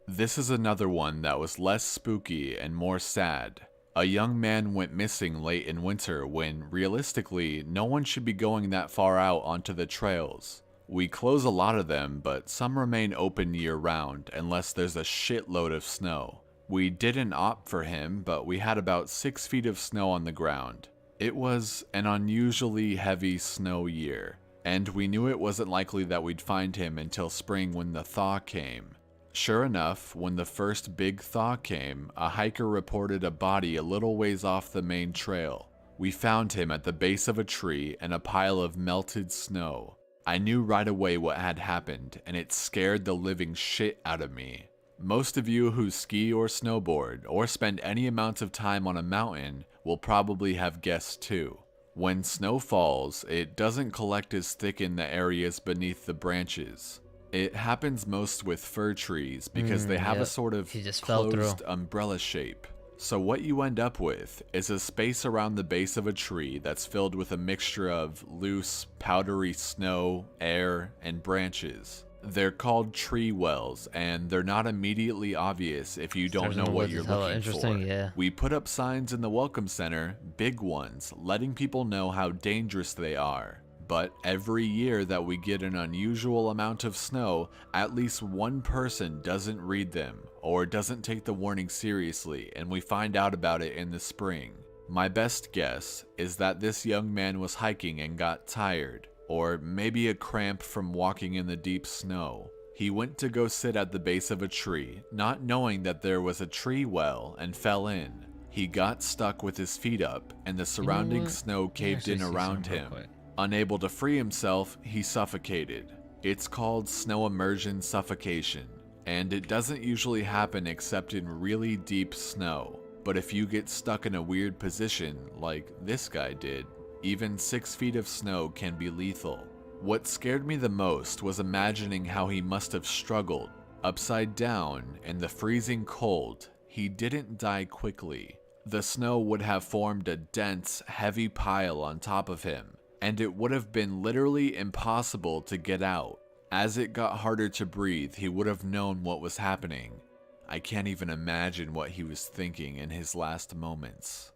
This is another one that was less spooky and more sad. A young man went missing late in winter when, realistically, no one should be going that far out onto the trails. We close a lot of them, but some remain open year-round unless there's a shitload of snow. We didn't opt for him, but we had about 6 feet of snow on the ground. It was an unusually heavy snow year, and we knew it wasn't likely that we'd find him until spring when the thaw came. Sure enough, when the first big thaw came, a hiker reported a body a little ways off the main trail. We found him at the base of a tree and a pile of melted snow. I knew right away what had happened, and it scared the living shit out of me. Most of you who ski or snowboard or spend any amount of time on a mountain will probably have guessed too. When snow falls, it doesn't collect as thick in the areas beneath the branches. It happens most with fir trees because they have a sort of closed umbrella shape. So what you end up with is a space around the base of a tree that's filled with a mixture of loose, powdery snow, air, and branches. They're called tree wells, and they're not immediately obvious if you don't know what you're looking for. Yeah. We put up signs in the welcome center, big ones, letting people know how dangerous they are. But every year that we get an unusual amount of snow, at least one person doesn't read them or doesn't take the warning seriously, and we find out about it in the spring. My best guess is that this young man was hiking and got tired, or maybe a cramp from walking in the deep snow. He went to go sit at the base of a tree, not knowing that there was a tree well, and fell in. He got stuck with his feet up, and the surrounding snow caved in around him. Unable to free himself, he suffocated. It's called snow immersion suffocation, and it doesn't usually happen except in really deep snow. But if you get stuck in a weird position, like this guy did, even 6 feet of snow can be lethal. What scared me the most was imagining how he must have struggled. Upside down, in the freezing cold, he didn't die quickly. The snow would have formed a dense, heavy pile on top of him, and it would have been literally impossible to get out. As it got harder to breathe, he would have known what was happening. I can't even imagine what he was thinking in his last moments.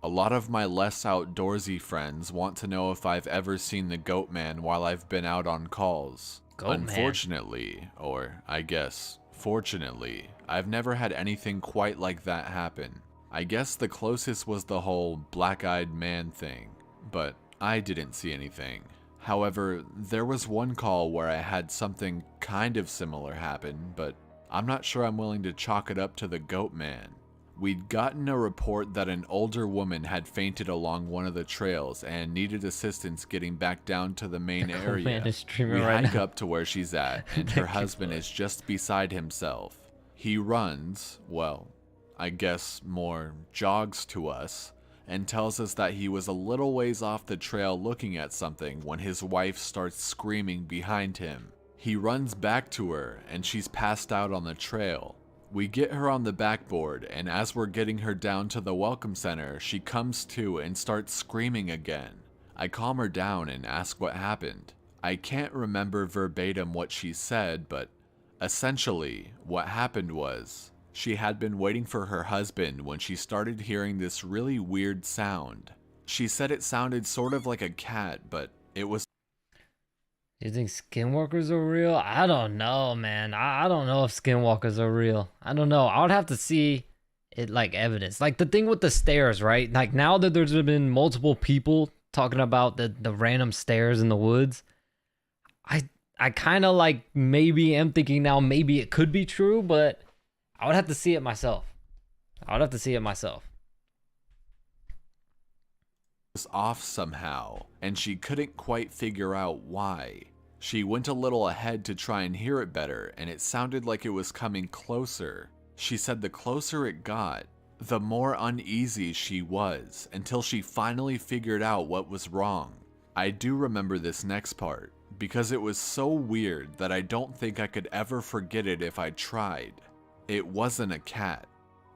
A lot of my less outdoorsy friends want to know if I've ever seen the Goat Man while I've been out on calls. Unfortunately, or I guess fortunately, I've never had anything quite like that happen. I guess the closest was the whole black-eyed man thing, but I didn't see anything. However, there was one call where I had something kind of similar happen, but I'm not sure I'm willing to chalk it up to the Goat Man. We'd gotten a report that an older woman had fainted along one of the trails and needed assistance getting back down to the main area. We hike up to where she's at, and her husband is just beside himself. He runs, well, I guess more jogs to us, and tells us that he was a little ways off the trail looking at something when his wife starts screaming behind him. He runs back to her, and she's passed out on the trail. We get her on the backboard, and as we're getting her down to the welcome center, she comes to and starts screaming again. I calm her down and ask what happened. I can't remember verbatim what she said, but essentially, what happened was, she had been waiting for her husband when she started hearing this really weird sound. She said it sounded sort of like a cat, but it was... You think skinwalkers are real? I don't know, man. I don't know if skinwalkers are real. I don't know. I would have to see it like evidence. Like the thing with the stairs, right? Like now that there's been multiple people talking about the random stairs in the woods, I kind of like maybe am thinking now maybe it could be true, but I would have to see it myself. I would have to see it myself. Was off somehow, and she couldn't quite figure out why. She went a little ahead to try and hear it better, and it sounded like it was coming closer. She said the closer it got, the more uneasy she was, until she finally figured out what was wrong. I do remember this next part, because it was so weird that I don't think I could ever forget it if I tried. It wasn't a cat.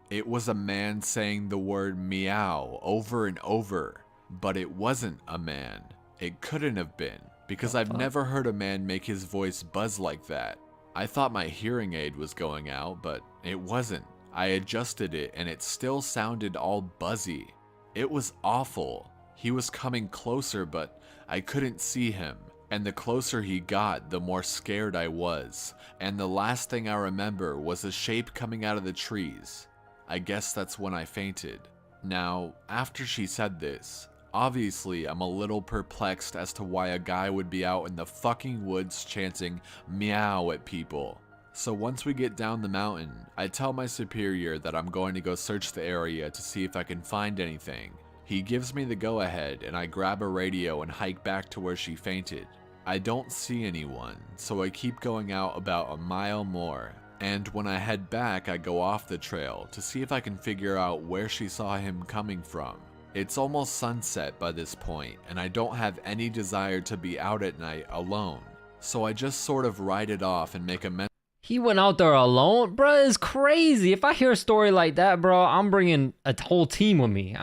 It was a man saying the word meow over and over. But it wasn't a man. It couldn't have been, because I've never heard a man make his voice buzz like that. I thought my hearing aid was going out, but it wasn't. I adjusted it and it still sounded all buzzy. It was awful. He was coming closer, but I couldn't see him. And the closer he got, the more scared I was. And the last thing I remember was a shape coming out of the trees. I guess that's when I fainted. Now, after she said this, obviously, I'm a little perplexed as to why a guy would be out in the fucking woods chanting meow at people. So once we get down the mountain, I tell my superior that I'm going to go search the area to see if I can find anything. He gives me the go-ahead, and I grab a radio and hike back to where she fainted. I don't see anyone, so I keep going out about a mile more. And when I head back, I go off the trail to see if I can figure out where she saw him coming from. It's almost sunset by this point, and I don't have any desire to be out at night alone. So I just sort of write it off and make a mental... He went out there alone? Bruh, it's crazy. If I hear a story like that, bro, I'm bringing a whole team with me.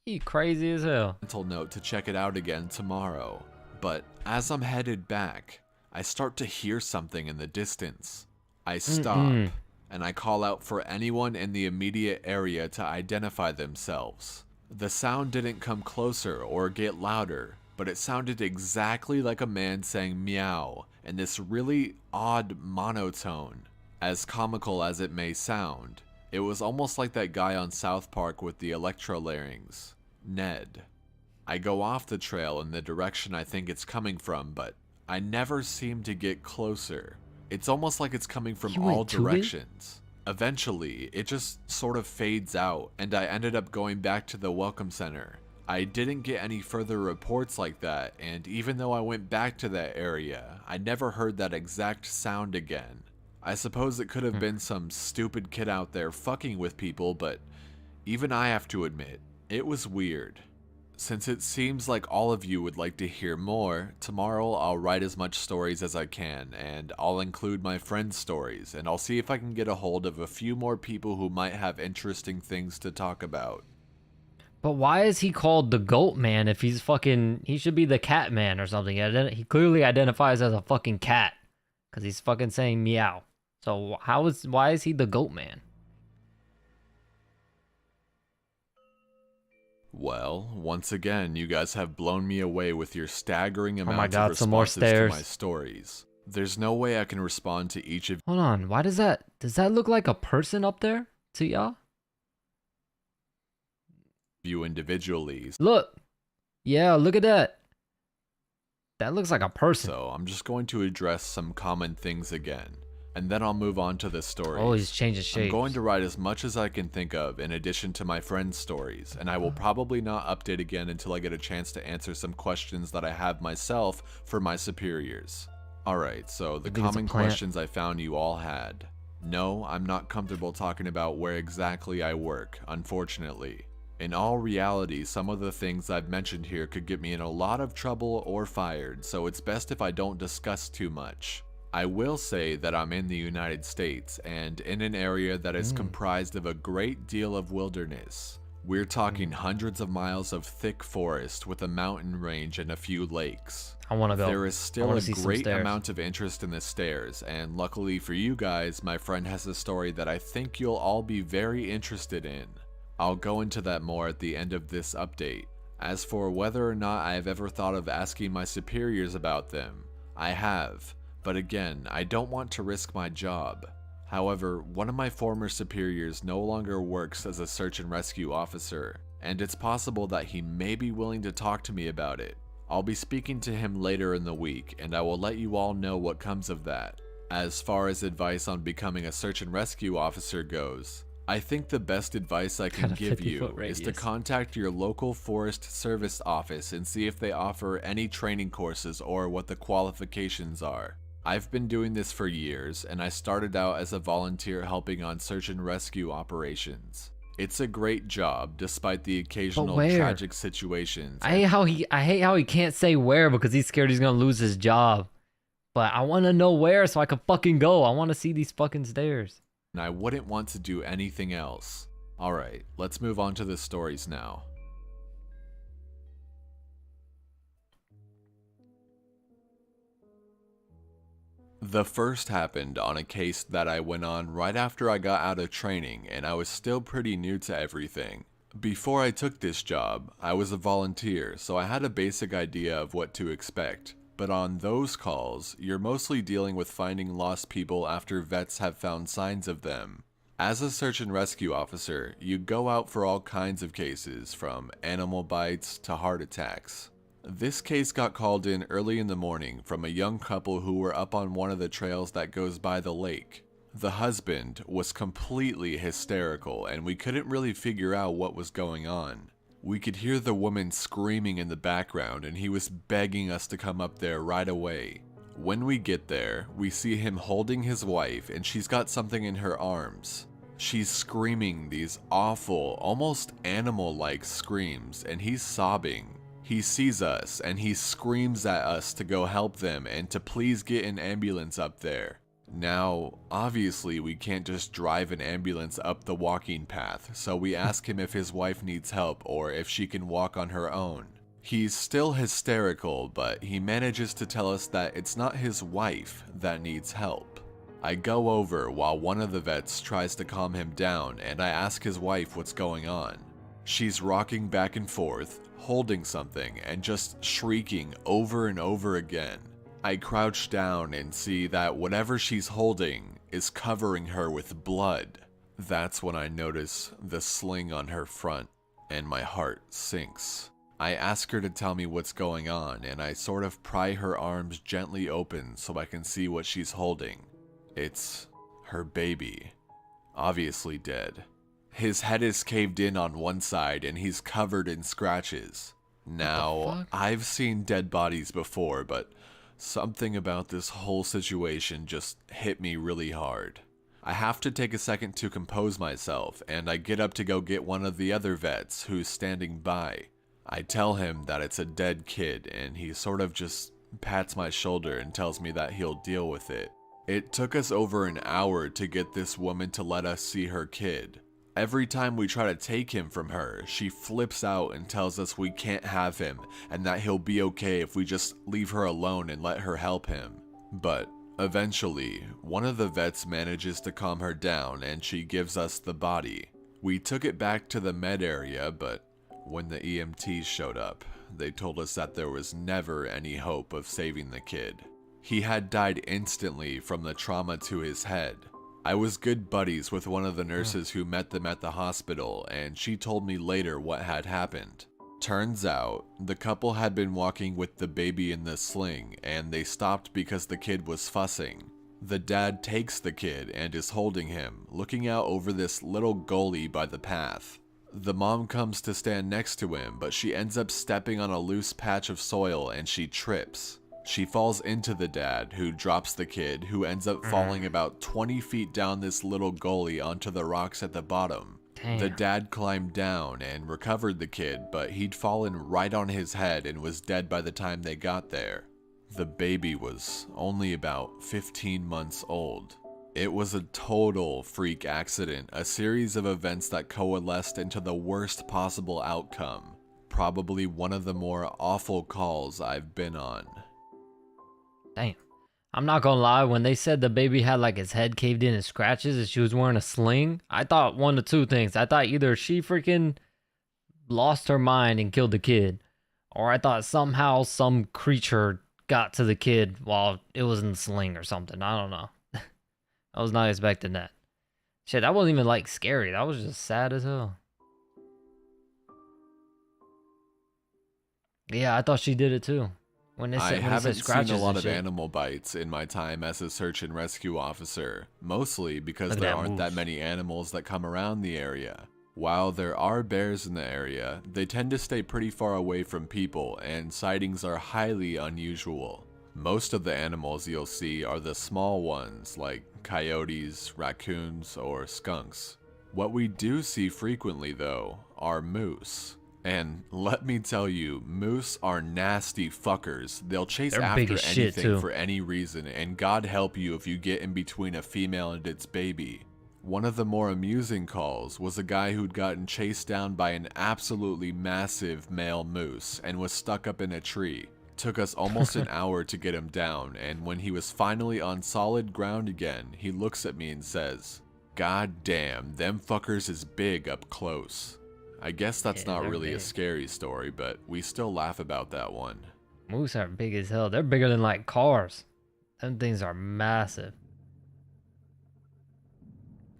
He crazy as hell. Mental note to check it out again tomorrow. But as I'm headed back, I start to hear something in the distance. I stop, and I call out for anyone in the immediate area to identify themselves. The sound didn't come closer or get louder, but it sounded exactly like a man saying meow in this really odd monotone. As comical as it may sound, it was almost like that guy on South Park with the electrolarynx, Ned. I go off the trail in the direction I think it's coming from, but I never seem to get closer. It's almost like it's coming from all directions. Eventually, it just sort of fades out, and I ended up going back to the welcome center. I didn't get any further reports like that, and even though I went back to that area, I never heard that exact sound again. I suppose it could have been some stupid kid out there fucking with people, but even I have to admit, it was weird. Since it seems like all of you would like to hear more, tomorrow I'll write as much stories as I can, and I'll include my friends' stories, and I'll see if I can get a hold of a few more people who might have interesting things to talk about. But why is he called the Goat Man if he's fucking... He should be the Cat Man or something. He clearly identifies as a fucking cat. Because he's fucking saying meow. So why is he the Goat Man? Well, once again, you guys have blown me away with your staggering Oh my amount God, of some more responses to stairs. my stories. There's no way I can respond to each of Hold on, why does that look like a person up there to y'all? you individually. Look. Yeah, look at that. That looks like a person. So I'm just going to address some common things again, and then I'll move on to the stories. Oh, he's changing shapes. I'm going to write as much as I can think of in addition to my friends' stories, and I will probably not update again until I get a chance to answer some questions that I have myself for my superiors. Alright, so the think it's a common plant. questions I found you all had. No, I'm not comfortable talking about where exactly I work, unfortunately. In all reality, some of the things I've mentioned here could get me in a lot of trouble or fired, so it's best if I don't discuss too much. I will say that I'm in the United States, and in an area that is comprised of a great deal of wilderness. We're talking hundreds of miles of thick forest with a mountain range and a few lakes. I want to go. There is I still wanna a see some great stairs. amount of interest in the stairs, and luckily for you guys, my friend has a story that I think you'll all be very interested in. I'll go into that more at the end of this update. As for whether or not I have ever thought of asking my superiors about them, I have, but again, I don't want to risk my job. However, one of my former superiors no longer works as a search and rescue officer, and it's possible that he may be willing to talk to me about it. I'll be speaking to him later in the week, and I will let you all know what comes of that. As far as advice on becoming a search and rescue officer goes, I think the best advice I can Got a give 50-foot you is to radius. contact your local Forest Service office and see if they offer any training courses or what the qualifications are. I've been doing this for years, and I started out as a volunteer helping on search and rescue operations. It's a great job, despite the occasional where? tragic situations. I hate how he can't say where because he's scared he's gonna lose his job. But I want to know where so I can fucking go. I want to see these fucking stairs. And I wouldn't want to do anything else. Alright, let's move on to the stories now. The first happened on a case that I went on right after I got out of training, and I was still pretty new to everything. Before I took this job, I was a volunteer, so I had a basic idea of what to expect. But on those calls, you're mostly dealing with finding lost people after vets have found signs of them. As a search and rescue officer, you go out for all kinds of cases, from animal bites to heart attacks. This case got called in early in the morning from a young couple who were up on one of the trails that goes by the lake. The husband was completely hysterical, and we couldn't really figure out what was going on. We could hear the woman screaming in the background, and he was begging us to come up there right away. When we get there, we see him holding his wife, and she's got something in her arms. She's screaming these awful, almost animal-like screams, and he's sobbing. He sees us, and he screams at us to go help them and to please get an ambulance up there. Now, obviously we can't just drive an ambulance up the walking path, so we ask him if his wife needs help or if she can walk on her own. He's still hysterical, but he manages to tell us that it's not his wife that needs help. I go over while one of the vets tries to calm him down, and I ask his wife what's going on. She's rocking back and forth, holding something, and just shrieking over and over again. I crouch down and see that whatever she's holding is covering her with blood. That's when I notice the sling on her front, and my heart sinks. I ask her to tell me what's going on, and I sort of pry her arms gently open so I can see what she's holding. It's her baby, obviously dead. His head is caved in on one side, and he's covered in scratches. Now, I've seen dead bodies before, but something about this whole situation just hit me really hard. I have to take a second to compose myself, and I get up to go get one of the other vets who's standing by. I tell him that it's a dead kid, and he sort of just pats my shoulder and tells me that he'll deal with it. It took us over an hour to get this woman to let us see her kid. Every time we try to take him from her, she flips out and tells us we can't have him and that he'll be okay if we just leave her alone and let her help him. But eventually, one of the vets manages to calm her down and she gives us the body. We took it back to the med area, but when the EMTs showed up, they told us that there was never any hope of saving the kid. He had died instantly from the trauma to his head. I was good buddies with one of the nurses who met them at the hospital, and she told me later what had happened. Turns out, the couple had been walking with the baby in the sling, and they stopped because the kid was fussing. The dad takes the kid and is holding him, looking out over this little gully by the path. The mom comes to stand next to him, but she ends up stepping on a loose patch of soil and she trips. She falls into the dad, who drops the kid, who ends up falling about 20 feet down this little gully onto the rocks at the bottom. Damn. The dad climbed down and recovered the kid, but he'd fallen right on his head and was dead by the time they got there. The baby was only about 15 months old. It was a total freak accident, a series of events that coalesced into the worst possible outcome. Probably one of the more awful calls I've been on. Damn. I'm not gonna lie, when they said the baby had like his head caved in and scratches and she was wearing a sling, I thought one of two things. I thought either she freaking lost her mind and killed the kid, or I thought somehow some creature got to the kid while it was in the sling or something. I don't know. I was not expecting that. Shit, that wasn't even like scary. That was just sad as hell. Yeah, I thought she did it too. I haven't seen a lot of animal bites in my time as a search and rescue officer, mostly because there aren't that many animals that come around the area. While there are bears in the area, they tend to stay pretty far away from people, and sightings are highly unusual. Most of the animals you'll see are the small ones, like coyotes, raccoons, or skunks. What we do see frequently, though, are moose. And let me tell you, moose are nasty fuckers. They'll chase after anything for any reason, and God help you if you get in between a female and its baby. One of the more amusing calls was a guy who'd gotten chased down by an absolutely massive male moose and was stuck up in a tree. Took us almost an hour to get him down, and when he was finally on solid ground again, he looks at me and says, "God damn, them fuckers is big up close." I guess that's not really big. A scary story, but we still laugh about that one. Moose are big as hell. They're bigger than like cars. Them things are massive.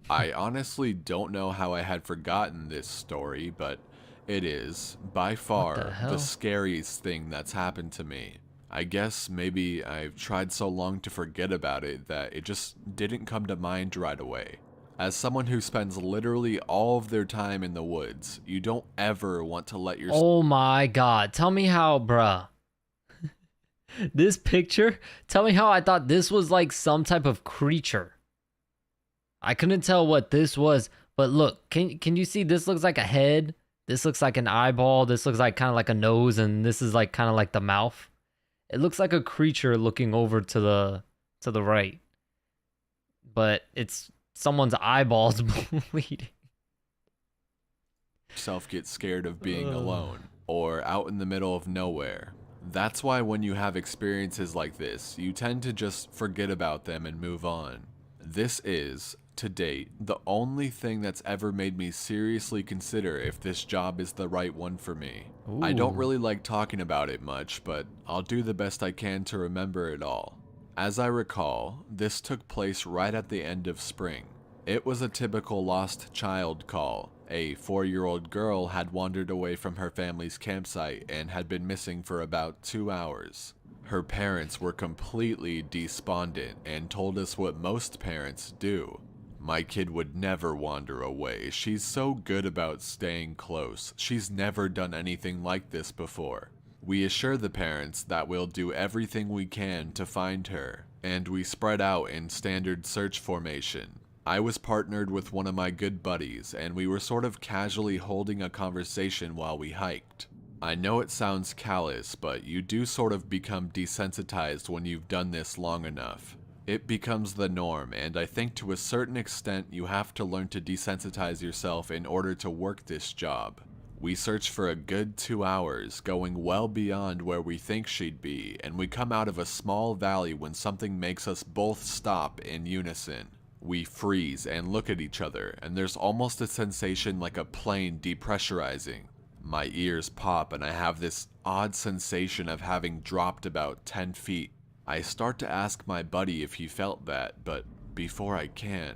I honestly don't know how I had forgotten this story, but it is, by far, the scariest thing that's happened to me. I guess maybe I've tried so long to forget about it that it just didn't come to mind right away. As someone who spends literally all of their time in the woods, you don't ever want to let yourself— Oh my god, tell me how, bruh. This picture, tell me how I thought this was like some type of creature. I couldn't tell what this was, but look, can you see this looks like a head? This looks like an eyeball, this looks like kind of like a nose, and this is like kind of like the mouth. It looks like a creature looking over to the right. But it's someone's eyeballs bleeding. Self get scared of being alone or out in the middle of nowhere. That's why when you have experiences like this, you tend to just forget about them and move on. This is, to date, the only thing that's ever made me seriously consider if this job is the right one for me. Ooh. I don't really like talking about it much, but I'll do the best I can to remember it all. As I recall, this took place right at the end of spring. It was a typical lost child call. A 4-year-old girl had wandered away from her family's campsite and had been missing for about 2 hours. Her parents were completely despondent and told us what most parents do. "My kid would never wander away. She's so good about staying close. She's never done anything like this before." We assure the parents that we'll do everything we can to find her, and we spread out in standard search formation. I was partnered with one of my good buddies, and we were sort of casually holding a conversation while we hiked. I know it sounds callous, but you do sort of become desensitized when you've done this long enough. It becomes the norm, and I think to a certain extent you have to learn to desensitize yourself in order to work this job. We search for a good 2 hours, going well beyond where we think she'd be, and we come out of a small valley when something makes us both stop in unison. We freeze and look at each other, and there's almost a sensation like a plane depressurizing. My ears pop and I have this odd sensation of having dropped about 10 feet. I start to ask my buddy if he felt that, but before I can,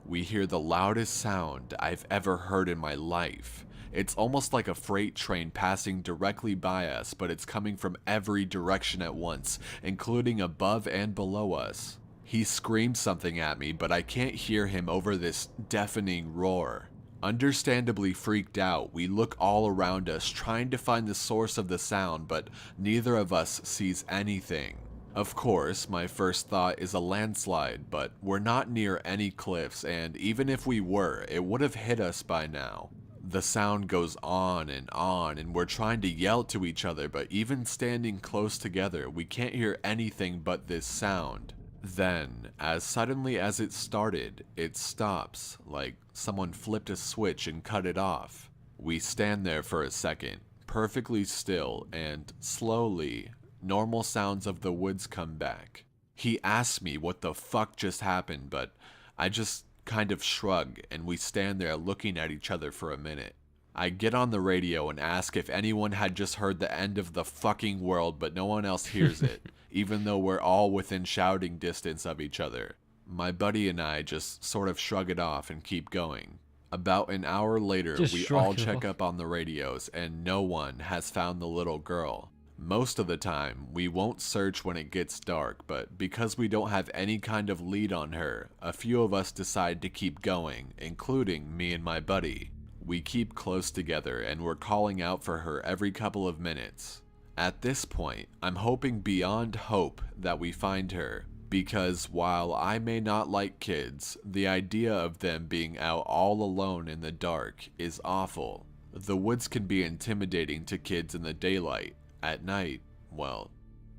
we hear the loudest sound I've ever heard in my life. It's almost like a freight train passing directly by us, but it's coming from every direction at once, including above and below us. He screams something at me, but I can't hear him over this deafening roar. Understandably freaked out, we look all around us trying to find the source of the sound, but neither of us sees anything. Of course, my first thought is a landslide, but we're not near any cliffs, and even if we were, it would have hit us by now. The sound goes on, and we're trying to yell to each other, but even standing close together, we can't hear anything but this sound. Then, as suddenly as it started, it stops, like someone flipped a switch and cut it off. We stand there for a second, perfectly still, and slowly, normal sounds of the woods come back. He asks me what the fuck just happened, but I just kind of shrug, and we stand there looking at each other for a minute. I get on the radio and ask if anyone had just heard the end of the fucking world, but no one else hears it, even though we're all within shouting distance of each other. My buddy and I just sort of shrug it off and keep going. About an hour later, Just we shrug all it check off. up on the radios, and no one has found the little girl. Most of the time, we won't search when it gets dark, but because we don't have any kind of lead on her, a few of us decide to keep going, including me and my buddy. We keep close together and we're calling out for her every couple of minutes. At this point, I'm hoping beyond hope that we find her, because while I may not like kids, the idea of them being out all alone in the dark is awful. The woods can be intimidating to kids in the daylight. At night, well,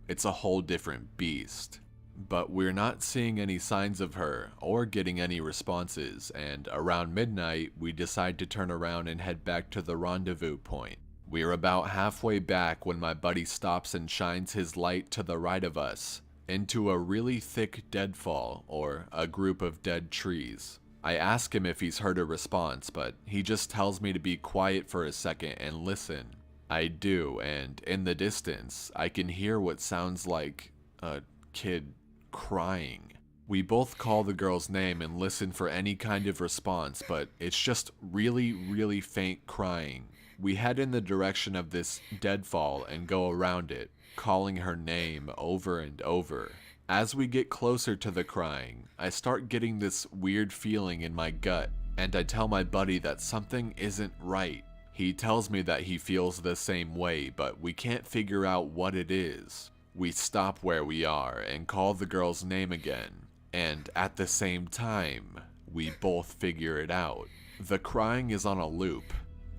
it's a whole different beast. But we're not seeing any signs of her or getting any responses, and around midnight, we decide to turn around and head back to the rendezvous point. We're about halfway back when my buddy stops and shines his light to the right of us, into a really thick deadfall, or a group of dead trees. I ask him if he's heard a response, but he just tells me to be quiet for a second and listen. I do, and in the distance, I can hear what sounds like a kid crying. We both call the girl's name and listen for any kind of response, but it's just really, really faint crying. We head in the direction of this deadfall and go around it, calling her name over and over. As we get closer to the crying, I start getting this weird feeling in my gut, and I tell my buddy that something isn't right. He tells me that he feels the same way, but we can't figure out what it is. We stop where we are and call the girl's name again, and at the same time, we both figure it out. The crying is on a loop.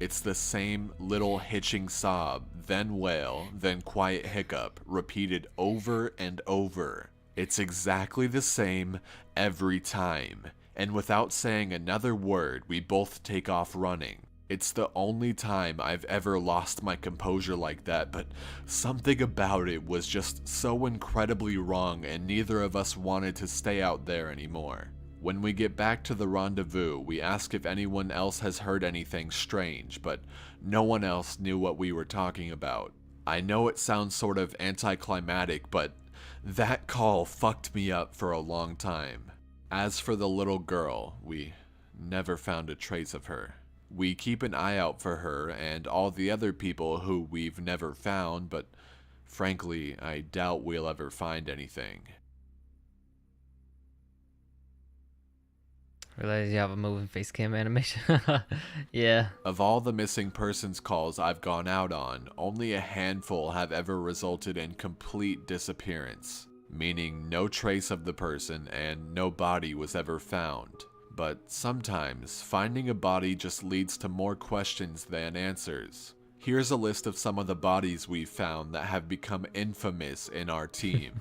It's the same little hitching sob, then wail, then quiet hiccup, repeated over and over. It's exactly the same every time, and without saying another word, we both take off running. It's the only time I've ever lost my composure like that, but something about it was just so incredibly wrong, and neither of us wanted to stay out there anymore. When we get back to the rendezvous, we ask if anyone else has heard anything strange, but no one else knew what we were talking about. I know it sounds sort of anticlimactic, but that call fucked me up for a long time. As for the little girl, we never found a trace of her. We keep an eye out for her and all the other people who we've never found, but frankly, I doubt we'll ever find anything. Realize you have a moving face cam animation. Yeah. Of all the missing persons calls I've gone out on, only a handful have ever resulted in complete disappearance, meaning no trace of the person and no body was ever found. But sometimes, finding a body just leads to more questions than answers. Here's a list of some of the bodies we've found that have become infamous in our team.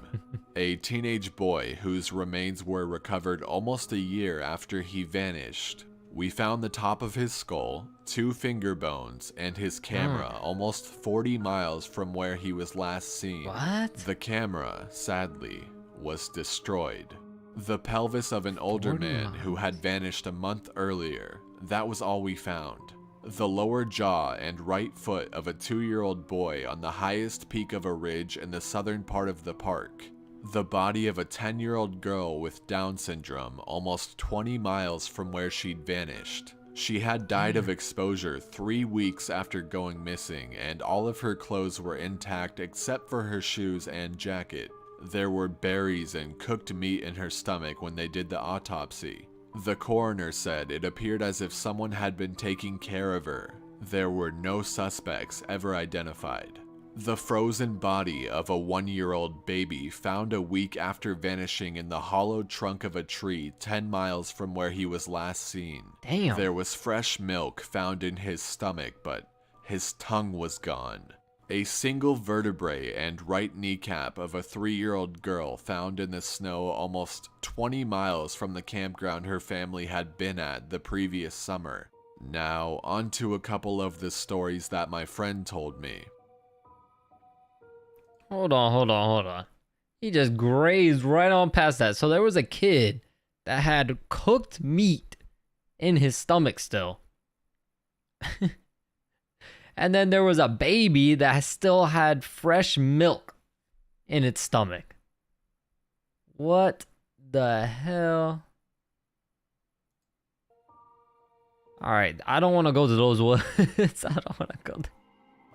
A teenage boy whose remains were recovered almost a year after he vanished. We found the top of his skull, 2 finger bones, and his camera almost 40 miles from where he was last seen. What? The camera, sadly, was destroyed. The pelvis of an older 40 man miles. who had vanished a month earlier. That was all we found. The lower jaw and right foot of a 2-year-old boy on the highest peak of a ridge in the southern part of the park. The body of a 10-year-old girl with Down syndrome almost 20 miles from where she'd vanished. She had died of exposure 3 weeks after going missing, and all of her clothes were intact except for her shoes and jacket. There were berries and cooked meat in her stomach when they did the autopsy. The coroner said it appeared as if someone had been taking care of her. There were no suspects ever identified. The frozen body of a 1-year-old baby found a week after vanishing in the hollow trunk of a tree 10 miles from where he was last seen. Damn. There was fresh milk found in his stomach, but his tongue was gone. A single vertebrae and right kneecap of a 3-year-old girl found in the snow almost 20 miles from the campground her family had been at the previous summer. Now, on to a couple of the stories that my friend told me. Hold on. He just grazed right on past that. So there was a kid that had cooked meat in his stomach still. And then there was a baby that still had fresh milk in its stomach. What the hell? Alright, I don't want to go to those woods. I don't want to go there.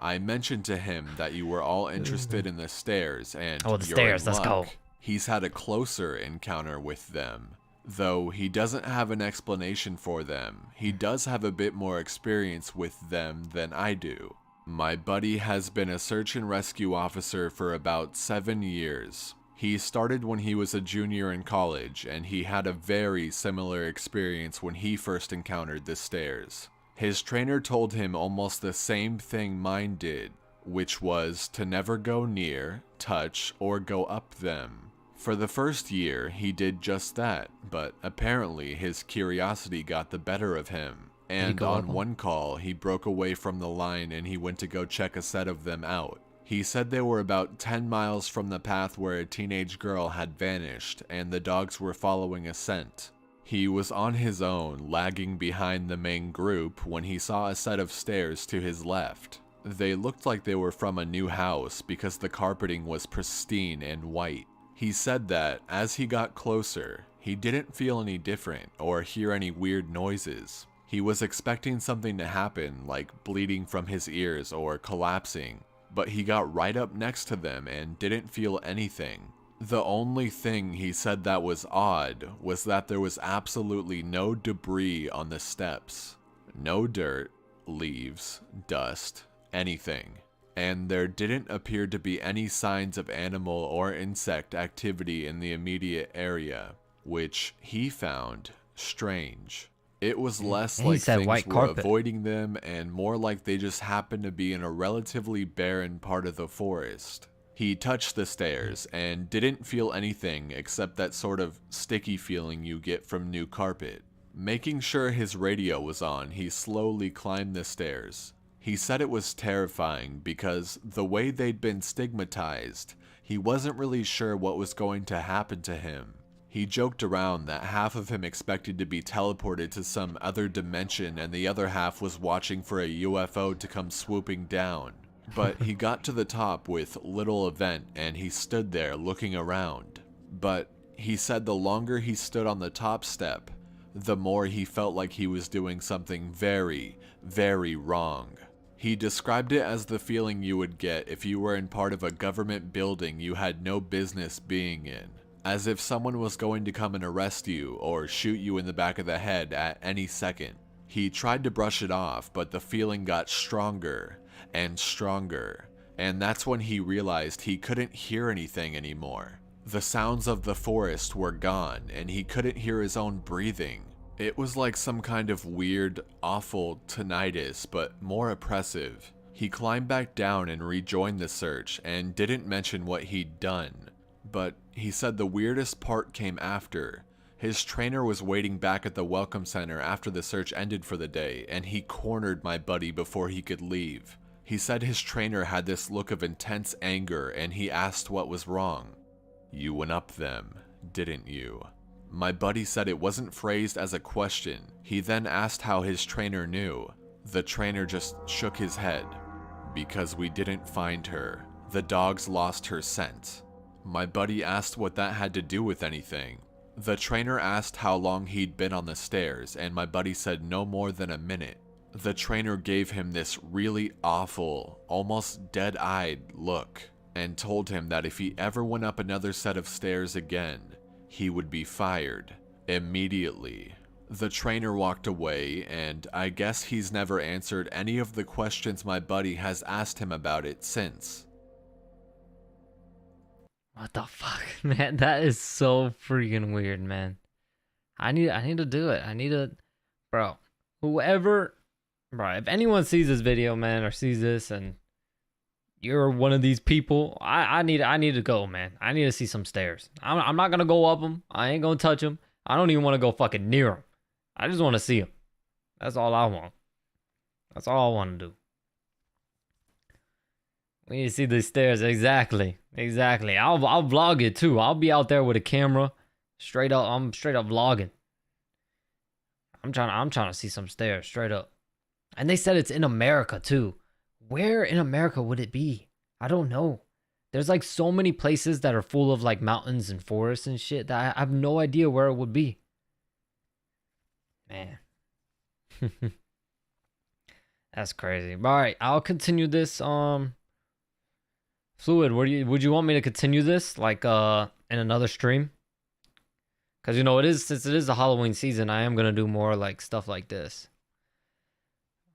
I mentioned to him that you were all interested in the stairs, and Oh, the you're stairs, in let's go. luck. He's had a closer encounter with them. Though he doesn't have an explanation for them, he does have a bit more experience with them than I do. My buddy has been a search and rescue officer for about 7 years. He started when he was a junior in college, and he had a very similar experience when he first encountered the stairs. His trainer told him almost the same thing mine did, which was to never go near, touch, or go up them. For the first year, he did just that, but apparently his curiosity got the better of him. And on one call, he broke away from the line and he went to go check a set of them out. He said they were about 10 miles from the path where a teenage girl had vanished, and the dogs were following a scent. He was on his own, lagging behind the main group, when he saw a set of stairs to his left. They looked like they were from a new house because the carpeting was pristine and white. He said that, as he got closer, he didn't feel any different or hear any weird noises. He was expecting something to happen, like bleeding from his ears or collapsing, but he got right up next to them and didn't feel anything. The only thing he said that was odd was that there was absolutely no debris on the steps. No dirt, leaves, dust, anything. And there didn't appear to be any signs of animal or insect activity in the immediate area, which he found strange. It was less like things were avoiding them and more like they just happened to be in a relatively barren part of the forest. He touched the stairs and didn't feel anything except that sort of sticky feeling you get from new carpet. Making sure his radio was on, he slowly climbed the stairs. He said it was terrifying because the way they'd been stigmatized, he wasn't really sure what was going to happen to him. He joked around that half of him expected to be teleported to some other dimension and the other half was watching for a UFO to come swooping down. But he got to the top with little event and he stood there looking around. But he said the longer he stood on the top step, the more he felt like he was doing something very, very wrong. He described it as the feeling you would get if you were in part of a government building you had no business being in. As if someone was going to come and arrest you or shoot you in the back of the head at any second. He tried to brush it off, but the feeling got stronger and stronger. And that's when he realized he couldn't hear anything anymore. The sounds of the forest were gone, and he couldn't hear his own breathing. It was like some kind of weird, awful tinnitus, but more oppressive. He climbed back down and rejoined the search and didn't mention what he'd done. But he said the weirdest part came after. His trainer was waiting back at the welcome center after the search ended for the day, and he cornered my buddy before he could leave. He said his trainer had this look of intense anger and he asked what was wrong. "You went up them, didn't you?" My buddy said it wasn't phrased as a question. He then asked how his trainer knew. The trainer just shook his head. "Because we didn't find her. The dogs lost her scent." My buddy asked what that had to do with anything. The trainer asked how long he'd been on the stairs, and my buddy said no more than a minute. The trainer gave him this really awful, almost dead-eyed look, and told him that if he ever went up another set of stairs again, he would be fired immediately. The trainer walked away, and I guess he's never answered any of the questions my buddy has asked him about it since. What the fuck, man? That is so freaking weird, man. I need to do it. I need to, bro. Whoever, bro. If anyone sees this video, man, or sees this, and you're one of these people, I need to go, man. I need to see some stairs. I'm not gonna go up them. I ain't gonna touch them. I don't even want to go fucking near them. I just want to see them. That's all I want. That's all I want to do. We need to see the stairs. Exactly. I'll vlog it too. I'll be out there with a camera. Straight up. I'm straight up vlogging. I'm trying to see some stairs. Straight up. And they said it's in America too. Where in America would it be? I don't know. There's like so many places that are full of like mountains and forests and shit that I have no idea where it would be. Man. That's crazy. All right, I'll continue this. Fluid, would you want me to continue this like in another stream? Cause you know since it is the Halloween season, I am gonna do more like stuff like this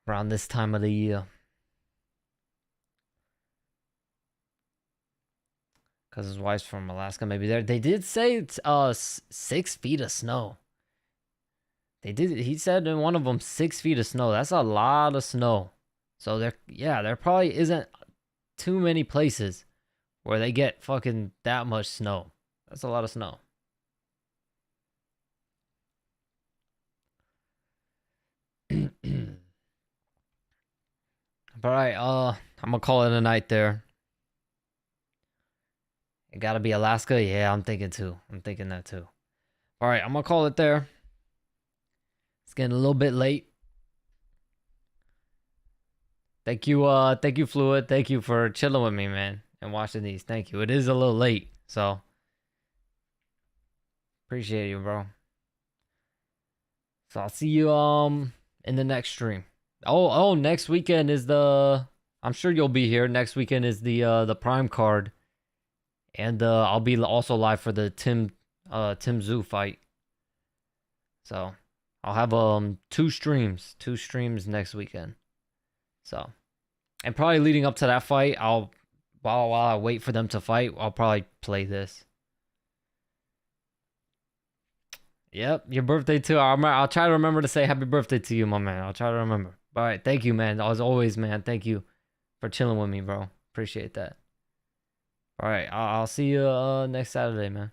around this time of the year. Cause his wife's from Alaska, maybe they did say it's 6 feet of snow. He said in one of them 6 feet of snow. That's a lot of snow. So there probably isn't too many places where they get fucking that much snow. That's a lot of snow. But alright, I'm gonna call it a night there. It gotta be Alaska? Yeah, I'm thinking that too. Alright, I'm gonna call it there. It's getting a little bit late. Thank you, Fluid. Thank you for chilling with me, man, and watching these. Thank you. It is a little late, so appreciate you, bro. So I'll see you in the next stream. Oh, next weekend is I'm sure you'll be here. Next weekend is the Prime card, and I'll be also live for the Tim Tszyu fight. So I'll have 2 streams next weekend. So, and probably leading up to that fight, while I wait for them to fight, I'll probably play this. Yep, your birthday too. I'll try to remember to say happy birthday to you, my man. I'll try to remember. All right, thank you, man. As always, man. Thank you for chilling with me, bro. Appreciate that. All right, I'll see you next Saturday, man.